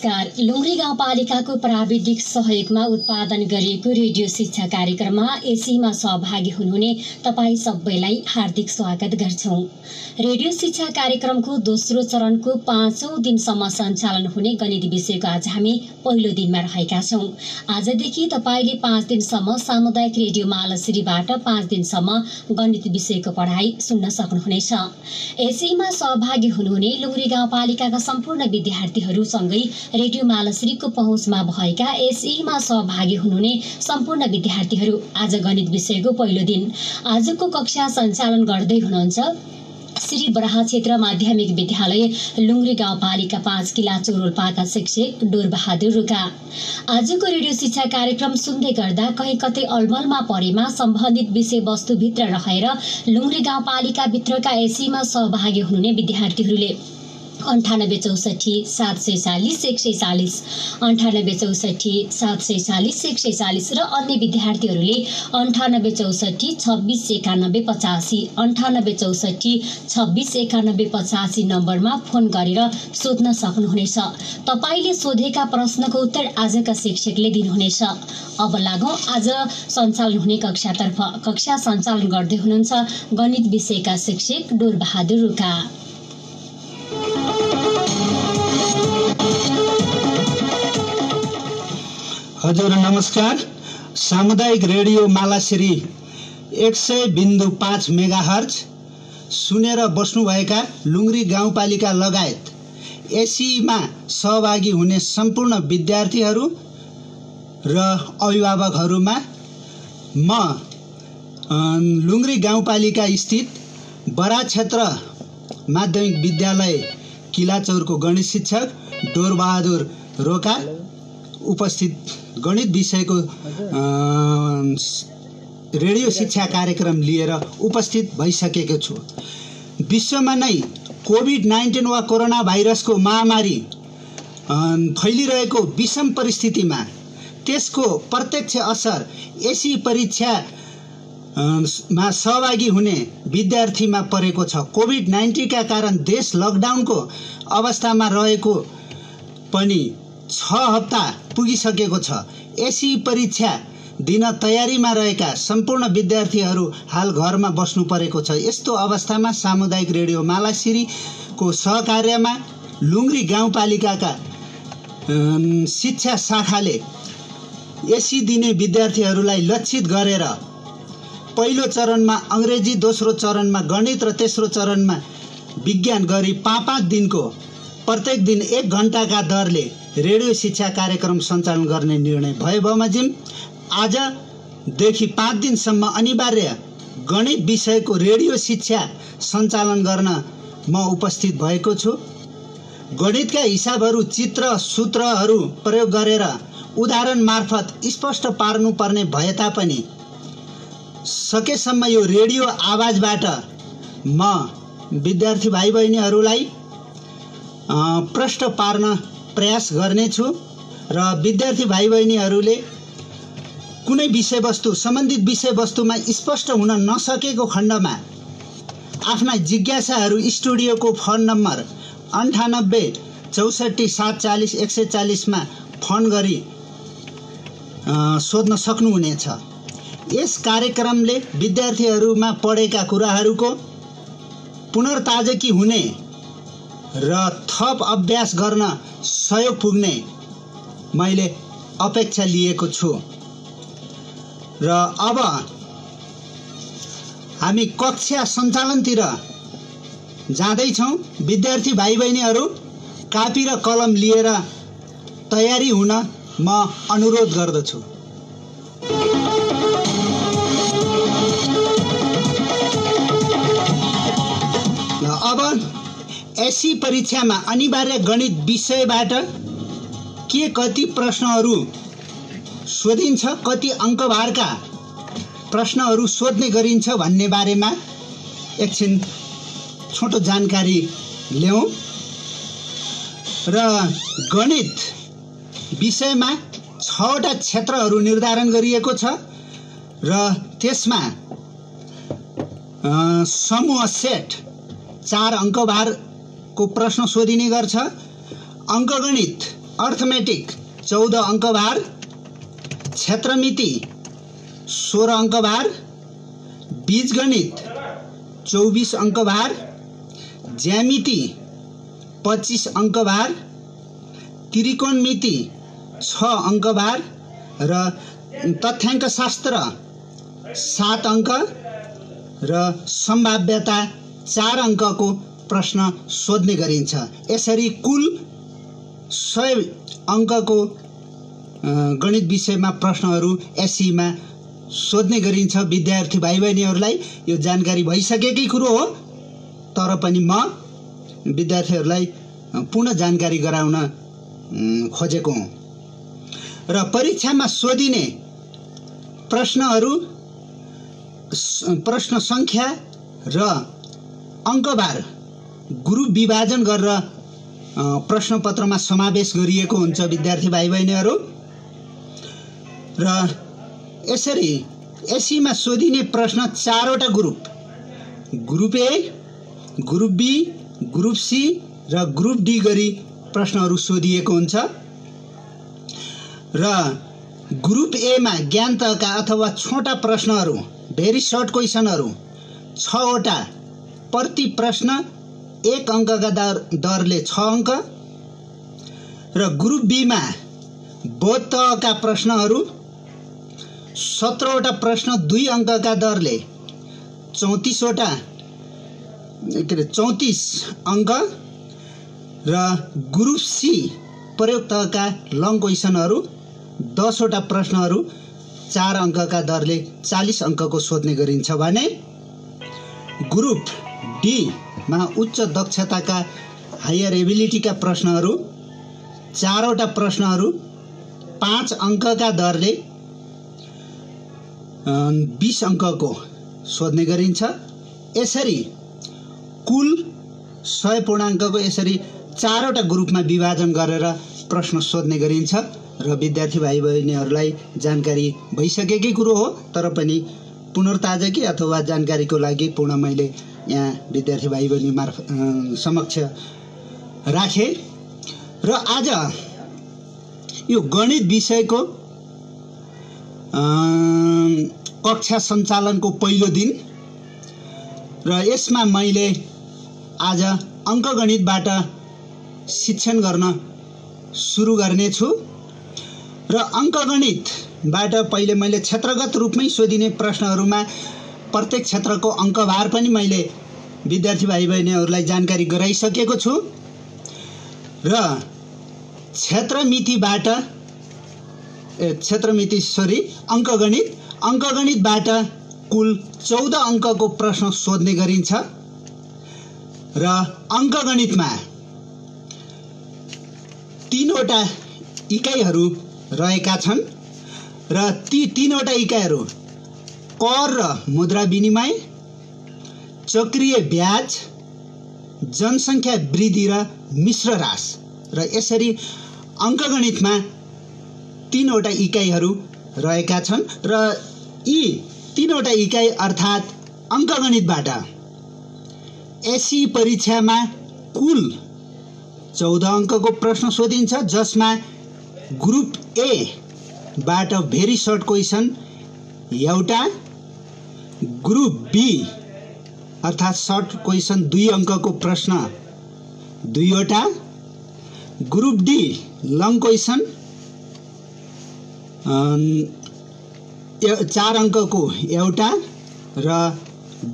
नमस्कार। लुङ्ग्री गाउँपालिकाको प्राविधिक सहयोगमा उत्पादन गरिएको रेडियो शिक्षा कार्यक्रममा एसीमा सहभागी हुनुहुने तपाईँ सबैलाई हार्दिक स्वागत गर्छौं। रेडियो शिक्षा कार्यक्रमको दोस्रो चरणको 5औं दिनसम्म सञ्चालन हुने गणित विषयको आज हामी पहिलो दिनमा रहेका छौं। आजदेखि तपाईले 5 दिनसम्म सामुदायिक रेडियो मालश्रीबाट 5 दिनसम्म गणित विषयको पढाइ सुन्न सक्नुहुनेछ। एसीमा सहभागी हुनुहुने लुङ्ग्री गाउँपालिकाका सम्पूर्ण विद्यार्थीहरूसँगै रेडियो मालश्रीको पहुँचमा भएका एसीमा सहभागी हुनुहुने सम्पूर्ण विद्यार्थीहरू आज गणित विषयको पहिलो दिन आजको कक्षा सञ्चालन गर्दै हुनुहुन्छ श्री बराह क्षेत्र माध्यमिक विद्यालय लुङ्ग्री गाउँपालिका 5 किला चौरोल्पाका शिक्षक डोरबहादुर रुका। आजको रेडियो शिक्षा कार्यक्रम सुन्दै गर्दा कहीँ कतै अलमलमा परेमा सम्बन्धित विषय वस्तुभित्र रहेर लुङ्ग्री गाउँपालिका भित्रका एसीमा सहभागी हुनुहुने विद्यार्थीहरूले 9864 740 140 9864 740 140 र अन्य विद्यार्थीहरूले 9864 26 91 85 9864 26 91 85 नम्बरमा फोन गरेर सोध्न सक्नुहुनेछ। तपाईले सोधेका प्रश्नको उत्तर आजका शिक्षकले दिनुहुनेछ। अब लागौं आज सञ्चालन हुने कक्षातर्फ। कक्षा सञ्चालन गर्दै हुनुहुन्छ गणित विषयका शिक्षक डोरबहादुर रुका। हजुर नमस्कार। सामुदायिक रेडियो मालाश्री 100.5 मेगाहर्ज सुनेर बस्नुभएका लुङ्ग्री गाउँपालिका लगायत एसीमा सहभागी हुने सम्पूर्ण विद्यार्थीहरू र अभिभावकहरूमा म लुङ्ग्री गाउँपालिका स्थित बराह क्षेत्र माध्यमिक विद्यालय किलाचौरको गणित शिक्षक डोरबहादुर रोका उपस्थित गणित विषयको रेडियो शिक्षा कार्यक्रम लिएर उपस्थित भइसकेको छु। विश्वमा नै कोभिड-19 वा कोरोना भाइरसको महामारी फैलिरहेको विषम परिस्थितिमा त्यसको प्रत्यक्ष असर एसी परीक्षा मा सहभागी हुने विद्यार्थीमा परेको छ। कोभिड-19 का कारण देश लकडाउनको अवस्थामा रहेको पनि 6 हप्ता पुगिसकेको छ। एसी परीक्षा दिन तयारीमा रहेका सम्पूर्ण विद्यार्थीहरू हाल घरमा बस्नु परेको छ। यस्तो अवस्थामा सामुदायिक रेडियो मालाश्रीको सहकार्यमा लुङ्ग्री गाउँपालिकाका शिक्षा शाखाले एसी दिने विद्यार्थीहरूलाई लक्षित गरेर पहिलो चरणमा अंग्रेजी, दोस्रो चरणमा गणित र तेस्रो चरणमा विज्ञान गरी 5-5 दिनको प्रत्येक दिन 1 घण्टाका दरले रेडियो शिक्षा कार्यक्रम सञ्चालन गर्ने निर्णय भयो। बमोजिम आजदेखि 5 दिनसम्म अनिवार्य गणित विषयको रेडियो शिक्षा सञ्चालन गर्न म उपस्थित भएको छु। गणितका हिसाबहरू, चित्र, सूत्रहरू प्रयोग गरेर उदाहरण मार्फत स्पष्ट पार्नुपर्ने भए तापनि सकेसम्म यो रेडियो आवाजबाट म विद्यार्थी भाइ बहिनीहरूलाई प्रष्ट पार्न प्रयास गर्नेछु र विद्यार्थी भाइ बहिनीहरूले कुनै विषयवस्तु सम्बन्धित विषयवस्तुमा स्पष्ट हुन नसकेको खण्डमा आफ्ना जिज्ञासाहरू स्टुडियोको फोन नम्बर 98 64 740 140 मा फोन गरी सोध्न सक्नुहुनेछ। यस कार्यक्रमले विद्यार्थीहरूमा पढेका कुराहरूको पुनर्ताजगी हुने र थप अभ्यास गर्न सहयोग पुग्ने मैले अपेक्षा लिएको छु। र अब हामी कक्षा सञ्चालनतिर जाँदैछौँ। विद्यार्थी भाइ बहिनीहरू कापी र कलम लिएर तयारी हुन म अनुरोध गर्दछु। अब एसी परीक्षामा अनिवार्य गणित विषयबाट के कति प्रश्नहरू सोधिन्छ, कति अङ्कभारका प्रश्नहरू सोध्ने गरिन्छ भन्ने बारेमा एकछिन छोटो जानकारी ल्याउँ। र गणित विषयमा 6वटा क्षेत्रहरू निर्धारण गरिएको छ र त्यसमा समूह सेट 4 अङ्कभारको प्रश्न सोधिने गर्छ। अङ्कगणित अर्थमेटिक 14 अङ्कभार, क्षेत्रमिति 16 अङ्कभार, बीजगणित 24 अङ्कभार, ज्यामिति 25 अङ्कभार, त्रिकोणमिति 6 अङ्कभार र तथ्याङ्क शास्त्र 7 अङ्क र सम्भाव्यता 4 अङ्कको प्रश्न सोध्ने गरिन्छ। यसरी कुल 100 अङ्कको गणित विषयमा प्रश्नहरू एससीमा सोध्ने गरिन्छ। विद्यार्थी भाइ बहिनीहरूलाई यो जानकारी भइसकेकै कुरो हो, तर पनि म विद्यार्थीहरूलाई पूर्ण जानकारी गराउन खोजेको हुँ। र परीक्षामा सोधिने प्रश्नहरू, प्रश्न सङ्ख्या र अङ्कभार ग्रुप विभाजन गरेर प्रश्नपत्रमा समावेश गरिएको हुन्छ विद्यार्थी भाइ बहिनीहरू। र यसरी एससीमा सोधिने प्रश्न 4वटा group, group A, group B, group C र ग्रुप डी गरी प्रश्नहरू सोधिएको हुन्छ। र ग्रुप ए मा ज्ञान तहका अथवा छोटा प्रश्नहरू, भेरी सर्ट क्वेसनहरू 6वटा, प्रति प्रश्न 1 अङ्कका दरले 6 अङ्क। र ग्रुप बी मा बोध तहका प्रश्नहरू 17वटा प्रश्न 2 अङ्कका दरले 34 अङ्क। र ग्रुप सी प्रयोग तहका लङ क्वेसनहरू 10वटा प्रश्नहरू 4 अङ्कका दरले 40 अङ्कको सोध्ने गरिन्छ भने ग्रुप डी मा उच्च दक्षताका हायर एबिलिटीका प्रश्नहरू 4वटा प्रश्नहरू 5 अङ्कका दरले 20 अङ्कको सोध्ने गरिन्छ। यसरी कुल 100 पूर्णाङ्कको यसरी 4वटा ग्रुपमा विभाजन गरेर प्रश्न सोध्ने गरिन्छ। र विद्यार्थी भाइ बहिनीहरूलाई जानकारी भइसकेकै कुरो हो, तर पनि पुनर्ताजगी अथवा जानकारीको लागि पुनः मैले यहाँ विद्यार्थी भाइ बहिनी समक्ष राखेँ। र आज यो गणित विषयको कक्षा सञ्चालनको पहिलो दिन र यसमा मैले आज अङ्कगणितबाट शिक्षण गर्न सुरु गर्नेछु। र अङ्कगणितबाट पहिले मैले क्षेत्रगत रूपमै सोधिने प्रश्नहरूमा प्रत्येक क्षेत्रको अङ्कभार पनि मैले विद्यार्थी भाइ बहिनीहरूलाई जानकारी गराइसकेको छु। र अङ्कगणितबाट कुल 14 अङ्कको प्रश्न सोध्ने गरिन्छ। र अङ्कगणितमा 3वटा इकाइहरू रहेका छन् र ती 3वटा इकाइहरू कर र मुद्रा विनिमय, चक्रीय ब्याज, जनसङ्ख्या वृद्धि र मिश्र ह्रास। र यसरी अङ्कगणितमा 3वटा इकाइहरू रहेका छन् र यी 3वटा इकाइ अर्थात् अङ्कगणितबाट एससी परीक्षामा कुल 14 अङ्कको प्रश्न सोधिन्छ, जसमा ग्रुप ए बाट भेरी सर्ट क्वेसन एउटा, ग्रुप बी अर्थात् सर्ट क्वेसन 2 अङ्कको प्रश्न 2वटा, ग्रुप डी लङ क्वेसन 4 अङ्कको एउटा र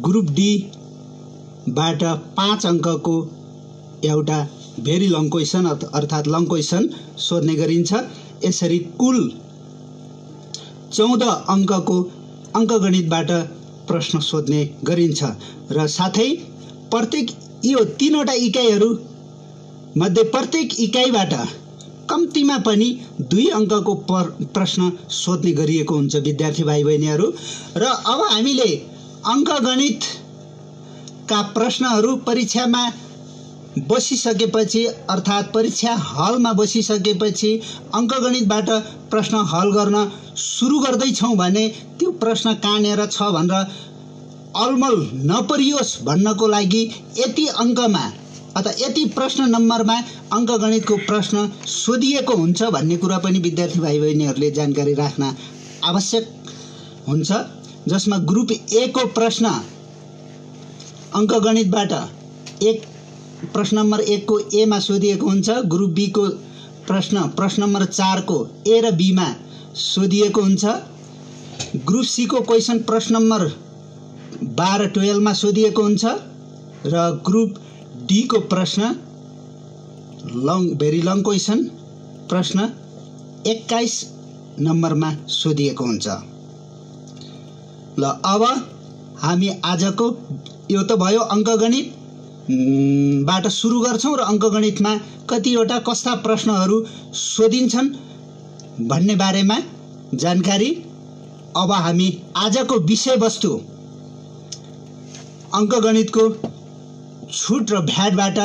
ग्रुप डी बाट 5 अङ्कको एउटा भेरी लङ क्वेसन अर्थात् लङ क्वेसन सोध्ने गरिन्छ। यसरी कुल 14 अङ्कको अङ्कगणितबाट प्रश्न सोध्ने गरिन्छ। र साथै प्रत्येक यो 3वटा इकाइहरू मध्ये प्रत्येक इकाइबाट कम्तीमा पनि 2 अङ्कको प्रश्न सोध्ने गरिएको हुन्छ विद्यार्थी भाइ बहिनीहरू। र अब हामीले अङ्कगणितका प्रश्नहरू परीक्षामा बसिसकेपछि अर्थात् परीक्षा हलमा बसिसकेपछि अङ्कगणितबाट प्रश्न हल गर्न सुरु गर्दैछौँ भने त्यो प्रश्न कहाँनिर छ भनेर अलमल नपरियोस् भन्नको लागि यति अङ्कमा अथवा यति प्रश्न नम्बरमा अङ्कगणितको प्रश्न सोधिएको हुन्छ भन्ने कुरा पनि विद्यार्थी भाइ बहिनीहरूले जानकारी राख्न आवश्यक हुन्छ, जसमा ग्रुप ए को प्रश्न अङ्कगणितबाट प्रश्न नम्बर 1 को ए मा सोधिएको हुन्छ। ग्रुप बी को प्रश्न नम्बर 4 को ए र बी मा सोधिएको हुन्छ। ग्रुप सी को क्वेसन प्रश्न नम्बर 12-12 मा सोधिएको हुन्छ र ग्रुप डी को प्रश्न भेरी लङ क्वेसन प्रश्न 21 नम्बरमा सोधिएको हुन्छ। ल अब हामी आजको यो त भयो अङ्कगणित बाट सुरु गर्छौं र अङ्कगणितमा कतिवटा कस्ता प्रश्नहरू सोधिन्छन् भन्ने बारेमा जानकारी। अब हामी आजको विषयवस्तु अङ्कगणितको छुट र भ्याटबाट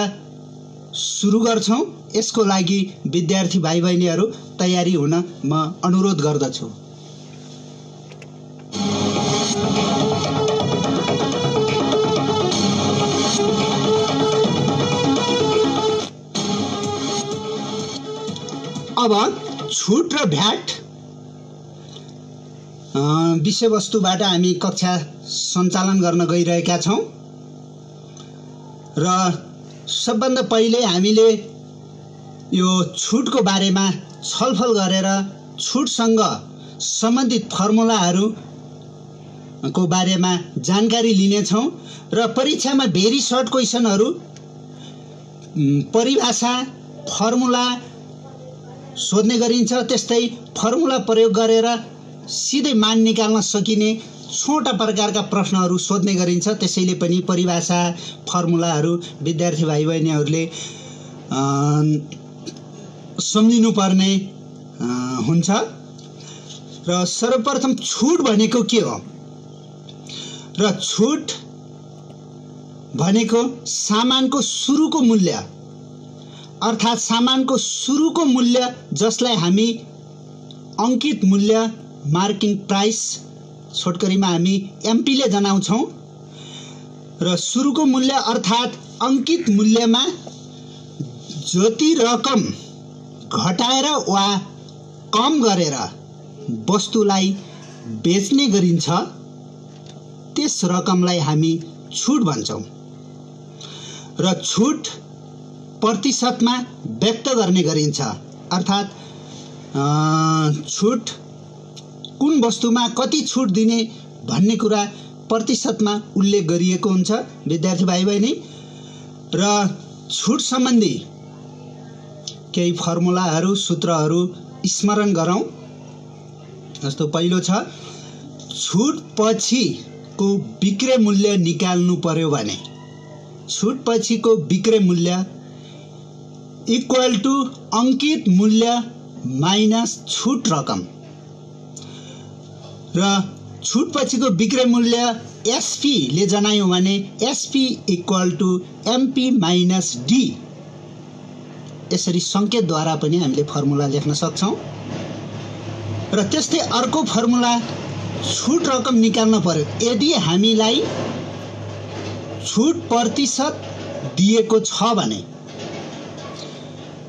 सुरु गर्छौं। यसको लागि विद्यार्थी भाइ बहिनीहरू तयारी हुन म अनुरोध गर्दछु। अब छुट र भ्याट विषयवस्तुबाट हामी कक्षा सञ्चालन गर्न गइरहेका छौं र सबभन्दा पहिले हामीले यो छुटको बारेमा छलफल गरेर छुटसँग सम्बन्धित फर्मुलाहरूको बारेमा जानकारी लिनेछौं र परीक्षामा भेरी सर्ट क्वेसनहरू परिभाषा फर्मुला सोध्ने गरिन्छ। त्यस्तै फर्मुला प्रयोग गरेर सिधै मान निकाल्न सकिने छोटा प्रकारका प्रश्नहरू सोध्ने गरिन्छ। त्यसैले पनि परिभाषा फर्मुलाहरू विद्यार्थी भाइ बहिनीहरूले सम्झिनुपर्ने हुन्छ। र सर्वप्रथम छुट भनेको के हो र छुट भनेको सामानको सुरुको मूल्य अर्थात् सामानको सुरुको मूल्य जसलाई हामी अंकित मूल्य मार्किङ प्राइस छोटकरीमा हामी एमपी ले जनाउँछौं र सुरुको मूल्य अर्थात् अंकित मूल्यमा जति रकम घटाएर वा कम गरेर वस्तुलाई बेच्ने गरिन्छ त्यस रकमलाई हामी छुट भन्छौं र छुट प्रतिशतमा व्यक्त गर्ने गरिन्छ। अर्थात् छुट कुन वस्तुमा कति छुट दिने भन्ने कुरा प्रतिशतमा उल्लेख गरिएको हुन्छ विद्यार्थी भाइ बहिनी। र छुट सम्बन्धी केही फर्मुलाहरू सूत्रहरू स्मरण गरौं। जस्तो पहिलो छ छुट पछिको बिक्री मूल्य निकाल्नु पर्यो भने छुट पछिको बिक्री मूल्य इक्वल टु अंकित मूल्य माइनस छुट रकम र छुट पछिको बिक्री मूल्य एसपी ले जनायौं भने SP equal to MP minus D. यसरी संकेतद्वारा पनि हामीले फर्मुला लेख्न सक्छौं। र त्यस्तै अर्को फर्मुला छुट रकम निकाल्न पर्यो यदि हामीलाई छुट प्रतिशत दिएको छ भने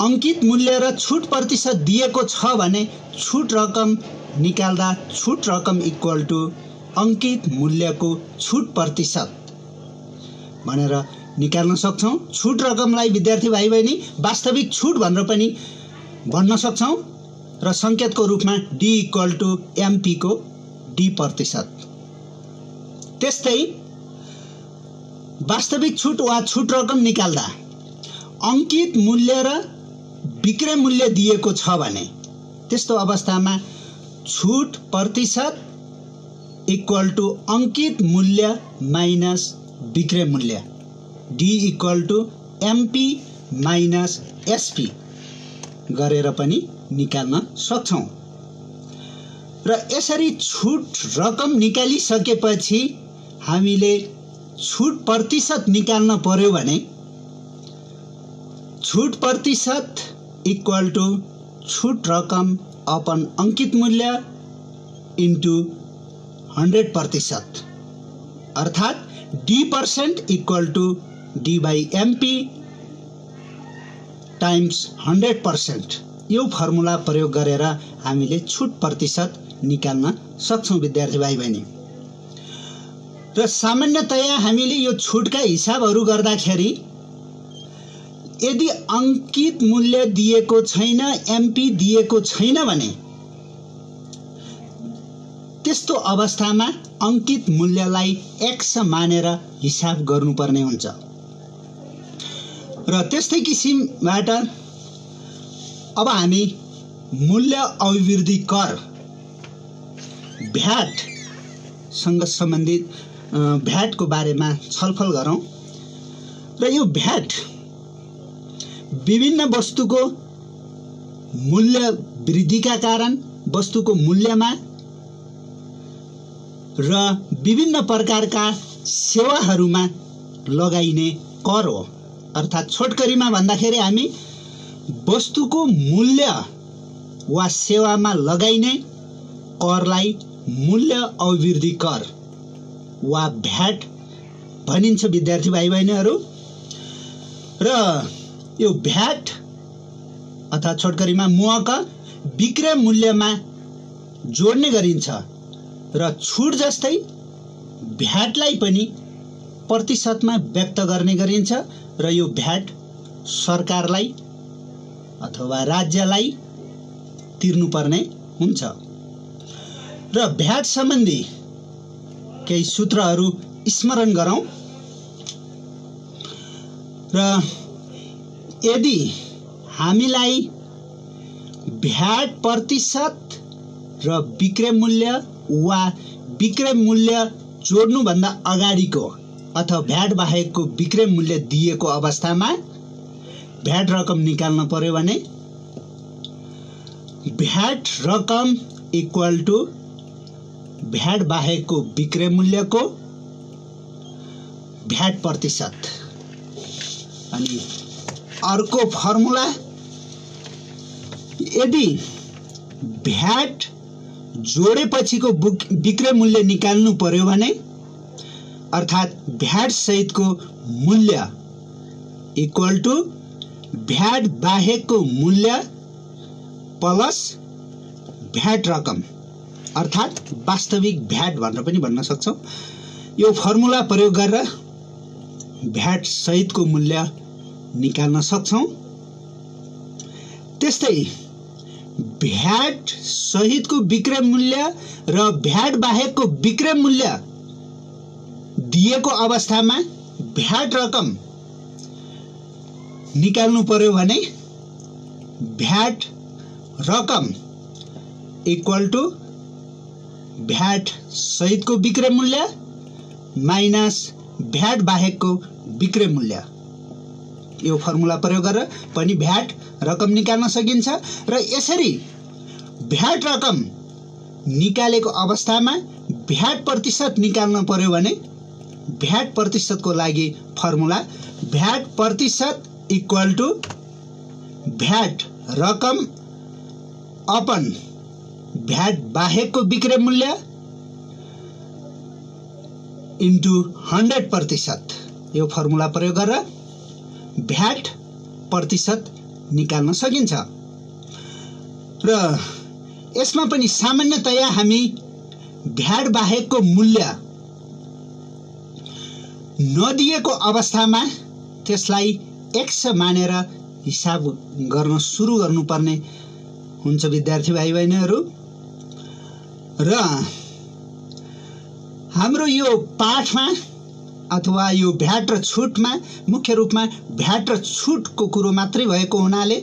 अंकित मूल्य र छुट प्रतिशत दिएको छ भने छुट रकम निकाल्दा छुट रकम इक्वल टु अंकित मूल्यको छुट प्रतिशत भनेर निकाल्न सक्छौं। छुट रकमलाई विद्यार्थी भाइ बहिनी वास्तविक छुट भनेर पनि भन्न सक्छौं र संकेतको रूपमा डी इक्वल टु एमपी को डी प्रतिशत। त्यस्तै वास्तविक छुट वा छुट रकम निकाल्दा अंकित मूल्य र बिक्री मूल्य दिएको छ भने त्यस्तो अवस्थामा छुट प्रतिशत इक्वल टु अंकित मूल्य माइनस बिक्री मूल्य D equal to MP minus SP गरेर पनि निकाल्न सक्छौं। र यसरी छुट रकम निकालिसकेपछि हामीले छुट प्रतिशत निकाल्न पर्यो भने छुट प्रतिशत इक्वल टु छुट रकम अपन अंकित मूल्य इन्टु 100% अर्थात् D% equal to D by MP times 100% यो फर्मुला प्रयोग गरेर हामीले छुट प्रतिशत निकाल्न सक्छौं विद्यार्थी भाइ बहिनी। र सामान्यतया हामीले यो छुटका हिसाबहरू गर्दाखेरि यदि अंकित मूल्य दिएको छैन, एमपी दिएको छैन भने त्यस्तो अवस्थामा अंकित मूल्यलाई x मानेर हिसाब गर्नुपर्ने हुन्छ। र त्यस्तै किसिमबाट अब हामी मूल्य अभिवृद्धि कर भ्याट सँग सम्बन्धित भ्याट को बारेमा छलफल गरौं। र यो भ्याट विभिन्न वस्तुको मूल्य वृद्धिका कारण वस्तुको मूल्यमा र विभिन्न प्रकारका सेवाहरूमा लगाइने कर हो। अर्थात छोटकरीमा भन्दाखेरि हामी वस्तुको मूल्य वा सेवामा लगाइने करलाई मूल्य अभिवृद्धि कर वा भ्याट भनिन्छ विद्यार्थी भाइ बहिनीहरू। र यो भ्याट अथवा छोटकरीमा मुहक विक्रय मूल्यमा जोड्ने गरिन्छ र छुट जस्तै भ्याटलाई पनि प्रतिशतमा व्यक्त गर्ने गरिन्छ र यो भ्याट सरकारलाई अथवा राज्यलाई तिर्नुपर्ने हुन्छ। र भ्याट सम्बन्धी केही सूत्रहरू स्मरण गरौं। र यदि हामीलाई भ्याट प्रतिशत र विक्रय मूल्य वा विक्रय मूल्य जोड्नुभन्दा अगाडिको अथवा भ्याट बाहेकको विक्रय मूल्य दिएको अवस्थामा भ्याट रकम निकाल्न पर्यो भने भ्याट रकम इक्वल टु भ्याट बाहेकको विक्रय मूल्यको भ्याट प्रतिशत। अनि अर्को फर्मुला यदि भ्याट जोडेपछिको विक्रय मूल्य निकाल्नु पर्यो भने अर्थात भ्याट सहितको मूल्य इक्वल टु भ्याट बाहेकको मूल्य प्लस भ्याट रकम अर्थात वास्तविक भ्याट भनेर पनि भन्न सक्छौं। यो फर्मुला प्रयोग गरेर भ्याट सहितको मूल्य निकाल्न सक्छौं। त्यस्तै भ्याट सहितको विक्रय मूल्य र भ्याट बाहेकको विक्रय मूल्य दिएको अवस्थामा भ्याट रकम निकाल्नु पर्यो भने भ्याट रकम इक्वल टु भ्याट सहितको विक्रय मूल्य माइनस भ्याट बाहेकको विक्रय मूल्य। यो फर्मुला प्रयोग गरेर पनि भ्याट रकम निकाल्न सकिन्छ। र यसरी भ्याट रकम निकालेको अवस्थामा भ्याट प्रतिशत निकाल्न पर्यो भने भ्याट प्रतिशतको लागि फर्मुला भ्याट प्रतिशत इक्वल टु भ्याट रकम अपन भ्याट बाहेकको विक्रय मूल्य इन्टु 100%। यो फर्मुला प्रयोग गरेर भ्याट प्रतिशत निकाल्न सकिन्छ। र यसमा पनि सामान्यतया हामी भ्याट बाहेकको मूल्य नदिएको अवस्थामा त्यसलाई x मानेर हिसाब गर्न सुरु गर्नुपर्ने हुन्छ विद्यार्थी भाइ बहिनीहरू। र हाम्रो यो पाठमा अथवा यो भ्याट र छुटमा मुख्य रूपमा भ्याट र छुटको कुरो मात्रै भएको हुनाले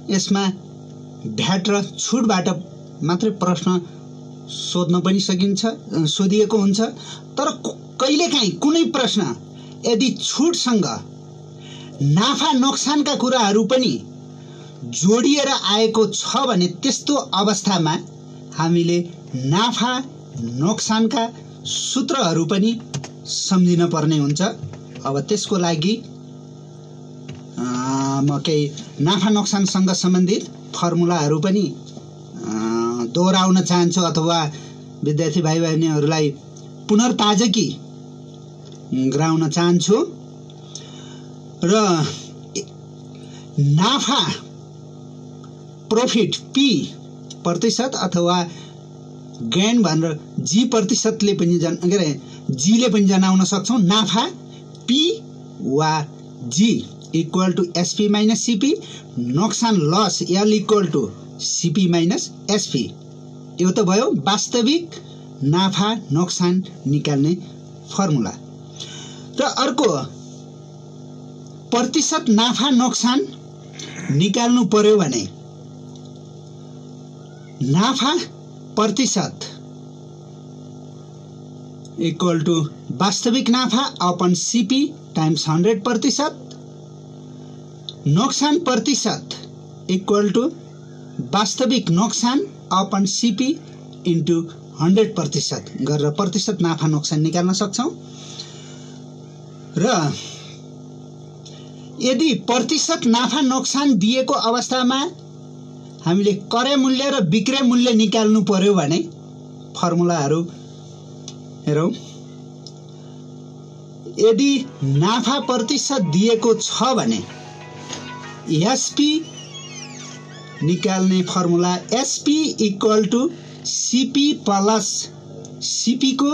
यसमा भ्याट र छुटबाट मात्रै प्रश्न सोध्न पनि सकिन्छ, सोधिएको हुन्छ। तर कहिलेकाहीँ कुनै प्रश्न यदि छुटसँग नाफा नोक्सानका कुराहरू पनि जोडिएर आएको छ भने त्यस्तो अवस्थामा हामीले नाफा नोक्सानका सूत्रहरू पनि सम्झिन पर्ने हुन्छ। अब त्यसको लागि म केही नाफा नोक्सानसँग सम्बन्धित फर्मुलाहरू पनि दोहोऱ्याउन चाहन्छु अथवा विद्यार्थी भाइ बहिनीहरूलाई पुनर्ताजगी गराउन चाहन्छु। र नाफा प्रॉफिट P प्रतिशत अथवा गेन भनेर G प्रतिशतले पनि के अरे G ले पनि जनाउन सक्छौं। नाफा P वा G equal to SP minus CP, नोक्सान loss L equal to CP minus SP। यो त भयो वास्तविक नाफा नोक्सान निकाल्ने फर्मुला। र अर्को प्रतिशत नाफा नोक्सान निकाल्नु पर्यो भने नाफा प्रतिशत इक्वल टु वास्तविक नाफा अपन CP टाइम्स 100%, नोक्सान प्रतिशत इक्वल टु वास्तविक नोक्सान अपन CP इन्टु 100% गरेर प्रतिशत नाफा नोक्सान निकाल्न सक्छौं। र यदि प्रतिशत नाफा नोक्सान दिएको अवस्थामा हामीले क्रय मूल्य र विक्रय मूल्य निकाल्नु पर्यो भने फर्मुलाहरू हेरौं। यदि नाफा प्रतिशत दिएको छ भने SP निकाल्ने formula SP equal to CP plus CP को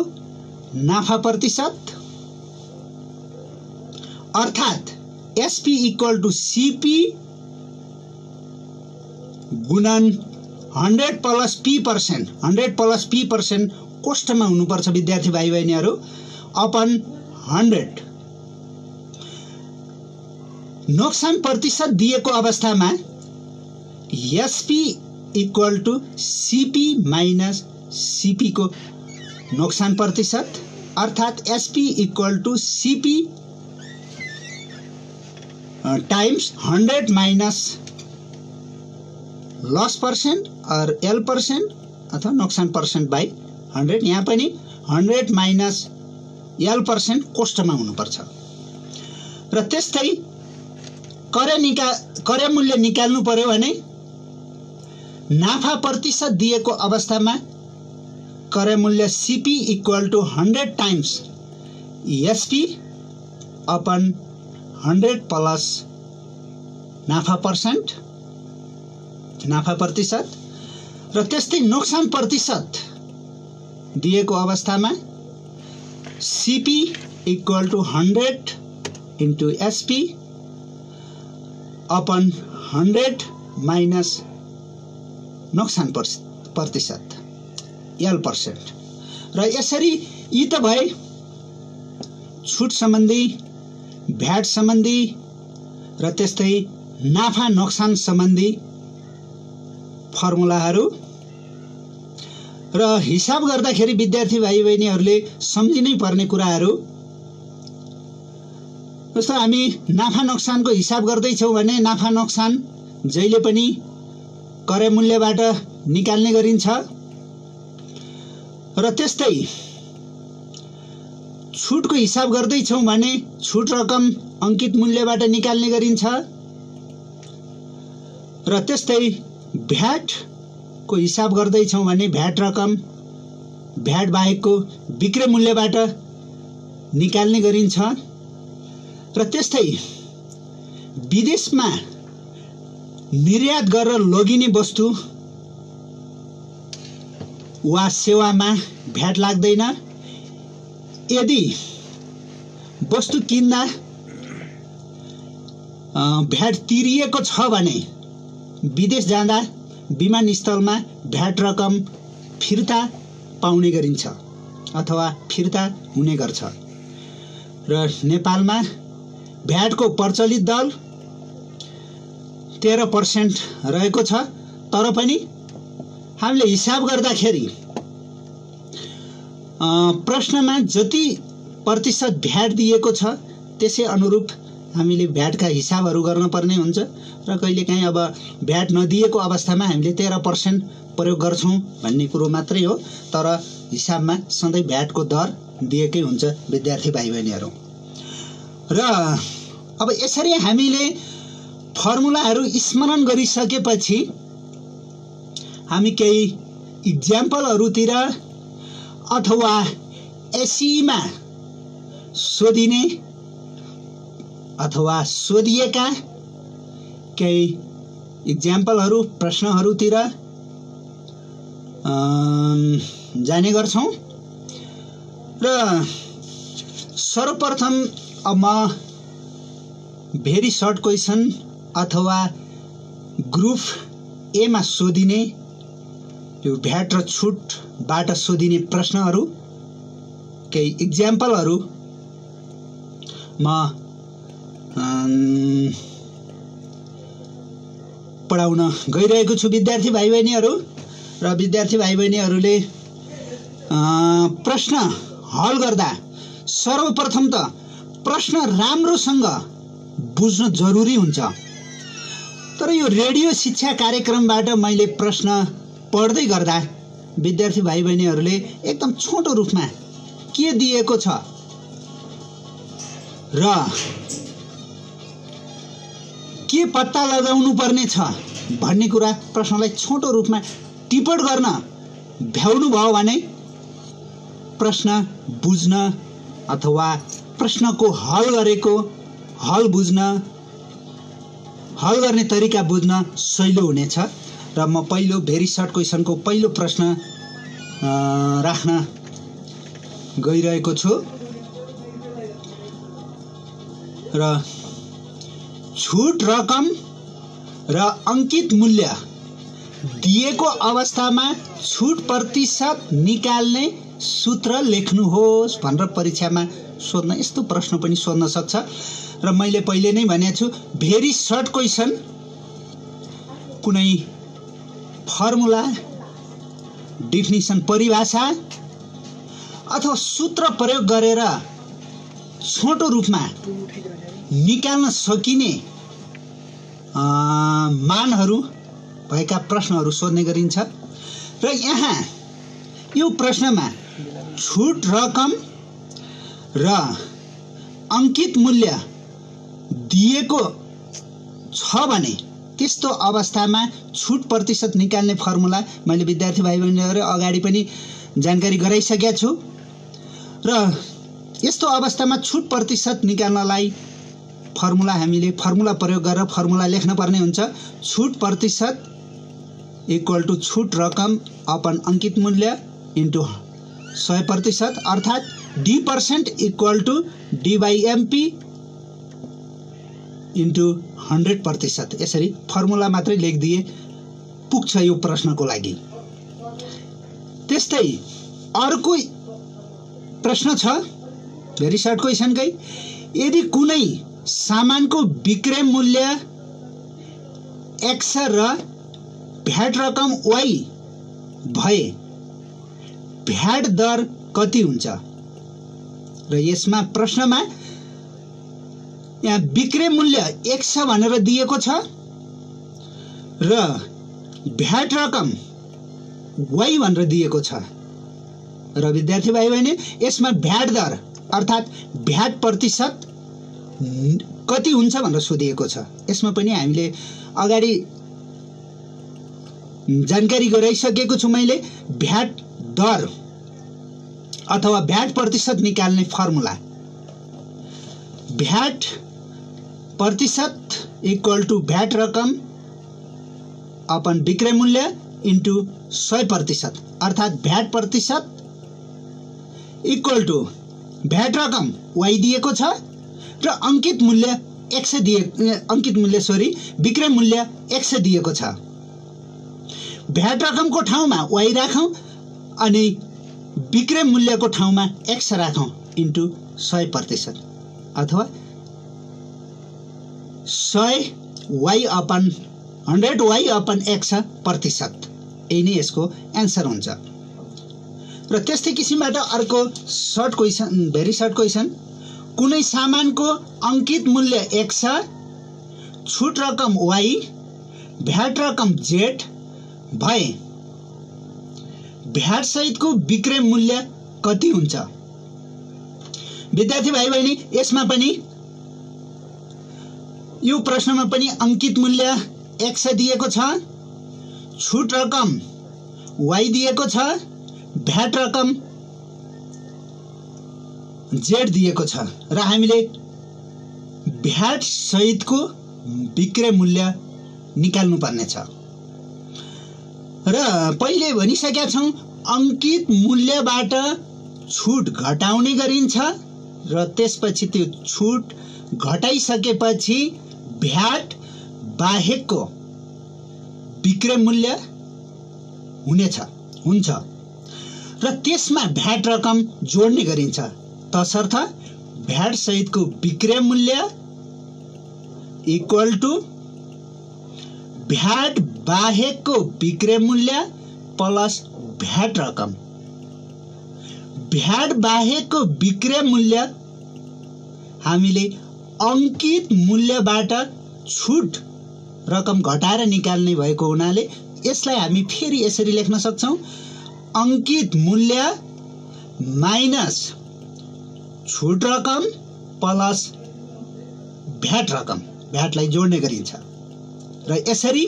नाफा प्रतिशत, अर्थात SP इक्वल टु CP गुणन 100 प्लस P%, 100 प्लस P% कोष्ठमा हुनुपर्छ विद्यार्थी भाइ बहिनीहरू, अपन 100। नोक्सान प्रतिशत दिएको अवस्थामा SP equal to CP minus CP को नोक्सान प्रतिशत, अर्थात SP equal to CP times 100 minus loss percent और L% अथवा नोक्सान पर्सेंट बाई 100। यहाँ पनि 100 माइनस L% कोष्ठमा हुनुपर्छ। र त्यस्तै क्रय मूल्य निकाल्नु पर्यो भने नाफा प्रतिशत दिएको अवस्थामा क्रय मूल्य CP equal to 100 times SP upon 100 plus नाफा पर्सेंट, नाफा प्रतिशत। र त्यस्तै नोक्सान प्रतिशत दिएको अवस्थामा CP equal to 100 into SP upon 100 minus नोक्सान प्रतिशत L%। र यसरी यी त भए छुट सम्बन्धी, भ्याट सम्बन्धी र त्यस्तै नाफा नोक्सान सम्बन्धी फर्मुलाहरू। र हिसाब गर्दाखेरि विद्यार्थी भाइ बहिनीहरूले सम्झिनै पर्ने कुराहरू, जस्तो हामी नाफा नोक्सानको हिसाब गर्दैछौँ भने नाफा नोक्सान जहिले पनि क्रय मूल्यबाट निकाल्ने गरिन्छ। र त्यस्तै छुटको हिसाब गर्दैछौँ भने छुट रकम अंकित मूल्यबाट निकाल्ने गरिन्छ। र त्यस्तै भ्याट को हिसाब गर्दैछौँ भने भ्याट रकम भ्याट बाहेकको विक्रय मूल्यबाट निकाल्ने गरिन्छ। र त्यस्तै विदेशमा निर्यात गरेर लगिने वस्तु वा सेवामा भ्याट लाग्दैन। यदि वस्तु किन्दा भ्याट तिरिएको छ भने विदेश जाँदा विमानस्थलमा भ्याट रकम फिर्ता पाउने गरिन्छ अथवा फिर्ता हुने गर्छ। र नेपालमा भ्याटको प्रचलित दर 13% रहेको छ। तर पनि हामीले हिसाब गर्दाखेरि प्रश्नमा जति प्रतिशत भ्याट दिएको छ त्यसै अनुरूप हामीले भ्याटका हिसाबहरू गर्न पर्ने हुन्छ। र कहिलेकाहीँ अब भ्याट नदिएको अवस्थामा हामीले 13% प्रयोग गर्छौं भन्ने कुरो मात्रै हो। तर हिसाबमा सधैँ भ्याटको दर दिएकै हुन्छ विद्यार्थी भाइ बहिनीहरू। र अब यसरी हामीले फर्मुलाहरू स्मरण गरिसकेपछि हामी केही इक्जाम्पलहरूतिर अथवा एसईमा सोधिने अथवा सोधिएका केही इक्जाम्पलहरू प्रश्नहरूतिर जाने गर्छौं र सर्वप्रथम अब म भेरी सर्ट क्वेसन अथवा ग्रुप ए मा सोधिने यो भ्याट र छुटबाट सोधिने प्रश्नहरू केही इक्जाम्पलहरू म पढाउन गइरहेको छु विद्यार्थी भाइ बहिनीहरू र विद्यार्थी भाइ बहिनीहरूले प्रश्न हल गर्दा सर्वप्रथम त प्रश्न राम्रोसँग बुझ्न जरुरी हुन्छ। तर यो रेडियो शिक्षा कार्यक्रमबाट मैले प्रश्न पढ्दै गर्दा विद्यार्थी भाइ बहिनीहरूले एकदम छोटो रूपमा के दिएको छ र के पत्ता लगाउनु पर्ने छ भन्ने कुरा प्रश्नलाई छोटो रूपमा टिप्पण गर्न भ्याउनु भयो भने प्रश्न बुझ्न अथवा प्रश्नको हल गर्ने तरिका बुझ्न सजिलो हुनेछ। र म पहिलो भेरी सर्ट क्वेसनको पहिलो प्रश्न राख्न गइरहेको छु र छुट रकम र अंकित मूल्य दिएको अवस्थामा छुट प्रतिशत निकाल्ने सूत्र लेख्नुहोस् भनेर परीक्षामा सोध्न यस्तो प्रश्न पनि सोध्न सक्छ। र मैले पहिले नै भनेको छु भेरी सर्ट क्वेसन कुनै फर्मुला डेफिनिसन परिभाषा अथवा सूत्र प्रयोग गरेर छोटो रूपमा निकाल्न सकिने मानहरू भएका प्रश्नहरू सोध्ने गरिन्छ। र यहाँ यो प्रश्नमा छुट रकम र अंकित मूल्य दिएको छ भने त्यस्तो अवस्थामा छुट प्रतिशत निकाल्ने फर्मुला मैले विद्यार्थी भाइ बहिनीहरू अगाडि पनि जानकारी गराइसकेको छु। र यस्तो अवस्थामा छुट प्रतिशत निकाल्नलाई फर्मुला हामीले फर्मुला प्रयोग गरेर फर्मुला लेख्न पर्ने हुन्छ। छुट प्रतिशत इक्वल टु छुट रकम अपन अंकित मूल्य इन्टु 100% अर्थात् D% equal to D/MP into 100%। यसरी फर्मुला मात्रै लेखिदिए पुग्छ यो प्रश्नको लागि। त्यस्तै अर्को प्रश्न छ भेरी सर्ट क्वेसनकै, यदि कुनै सामानको विक्रय मूल्य X र भ्याट रकम Y भए भ्याट दर कति हुन्छ? र यसमा प्रश्नमा यहाँ विक्रय मूल्य X भनेर दिएको छ र भ्याट रकम Y भनेर दिएको छ र विद्यार्थी भाइ बहिनी यसमा भ्याट दर अर्थात् भ्याट प्रतिशत कति हुन्छ भनेर सोधिएको छ। यसमा पनि हामीले अगाडि जानकारी गराइसकेको छु मैले। भ्याट दर अथवा भ्याट प्रतिशत निकाल्ने फर्मुला भ्याट प्रतिशत इक्वल टु भ्याट रकम अपन विक्रय मूल्य इन्टु 100% अर्थात् भ्याट प्रतिशत इक्वल टु भ्याट रकम Y दिएको छ र अंकित मूल्य विक्रय मूल्य X दिएको छ। भ्याट रकमको ठाउँमा Y राखौं अनि विक्रय मूल्यको ठाउँमा X राखौं इन्टु 100% अथवा 100Y upon 100Y upon X प्रतिशत। यही नै यसको एन्सर हुन्छ। र त्यस्तै किसिमबाट अर्को short question very short question, कुनै सामानको अंकित मूल्य X छुट रकम Y भ्याट रकम Z भए भ्याट सहितको विक्रय मूल्य कति हुन्छ? विद्यार्थी भाइ बहिनी यसमा पनि यो प्रश्नमा पनि अंकित मूल्य X दिएको छ, छुट रकम Y दिएको छ, भ्याट रकम Z दिएको छ र हामीले भ्याट सहितको विक्रय मूल्य निकाल्नुपर्ने छ। र पहिले भनिसकेका छौँ अंकित मूल्यबाट छुट घटाउने गरिन्छ र त्यसपछि त्यो छुट घटाइसकेपछि भ्याट बाहेकको विक्रय मूल्य हुन्छ र त्यसमा भ्याट रकम जोड्ने गरिन्छ तसर्थ भ्याट सहितको विक्रय मूल्य इक्वल टु भ्याट बाहेकको विक्रय मूल्य प्लस भ्याट रकम। भ्याट बाहेकको विक्रय मूल्य हामीले अंकित मूल्यबाट छुट रकम घटाएर निकाल्ने भएको हुनाले यसलाई हामी फेरि यसरी लेख्न सक्छौं अंकित मूल्य माइनस छुट रकम प्लस भ्याट रकम भ्याटलाई जोड्ने गरिन्छ र यसरी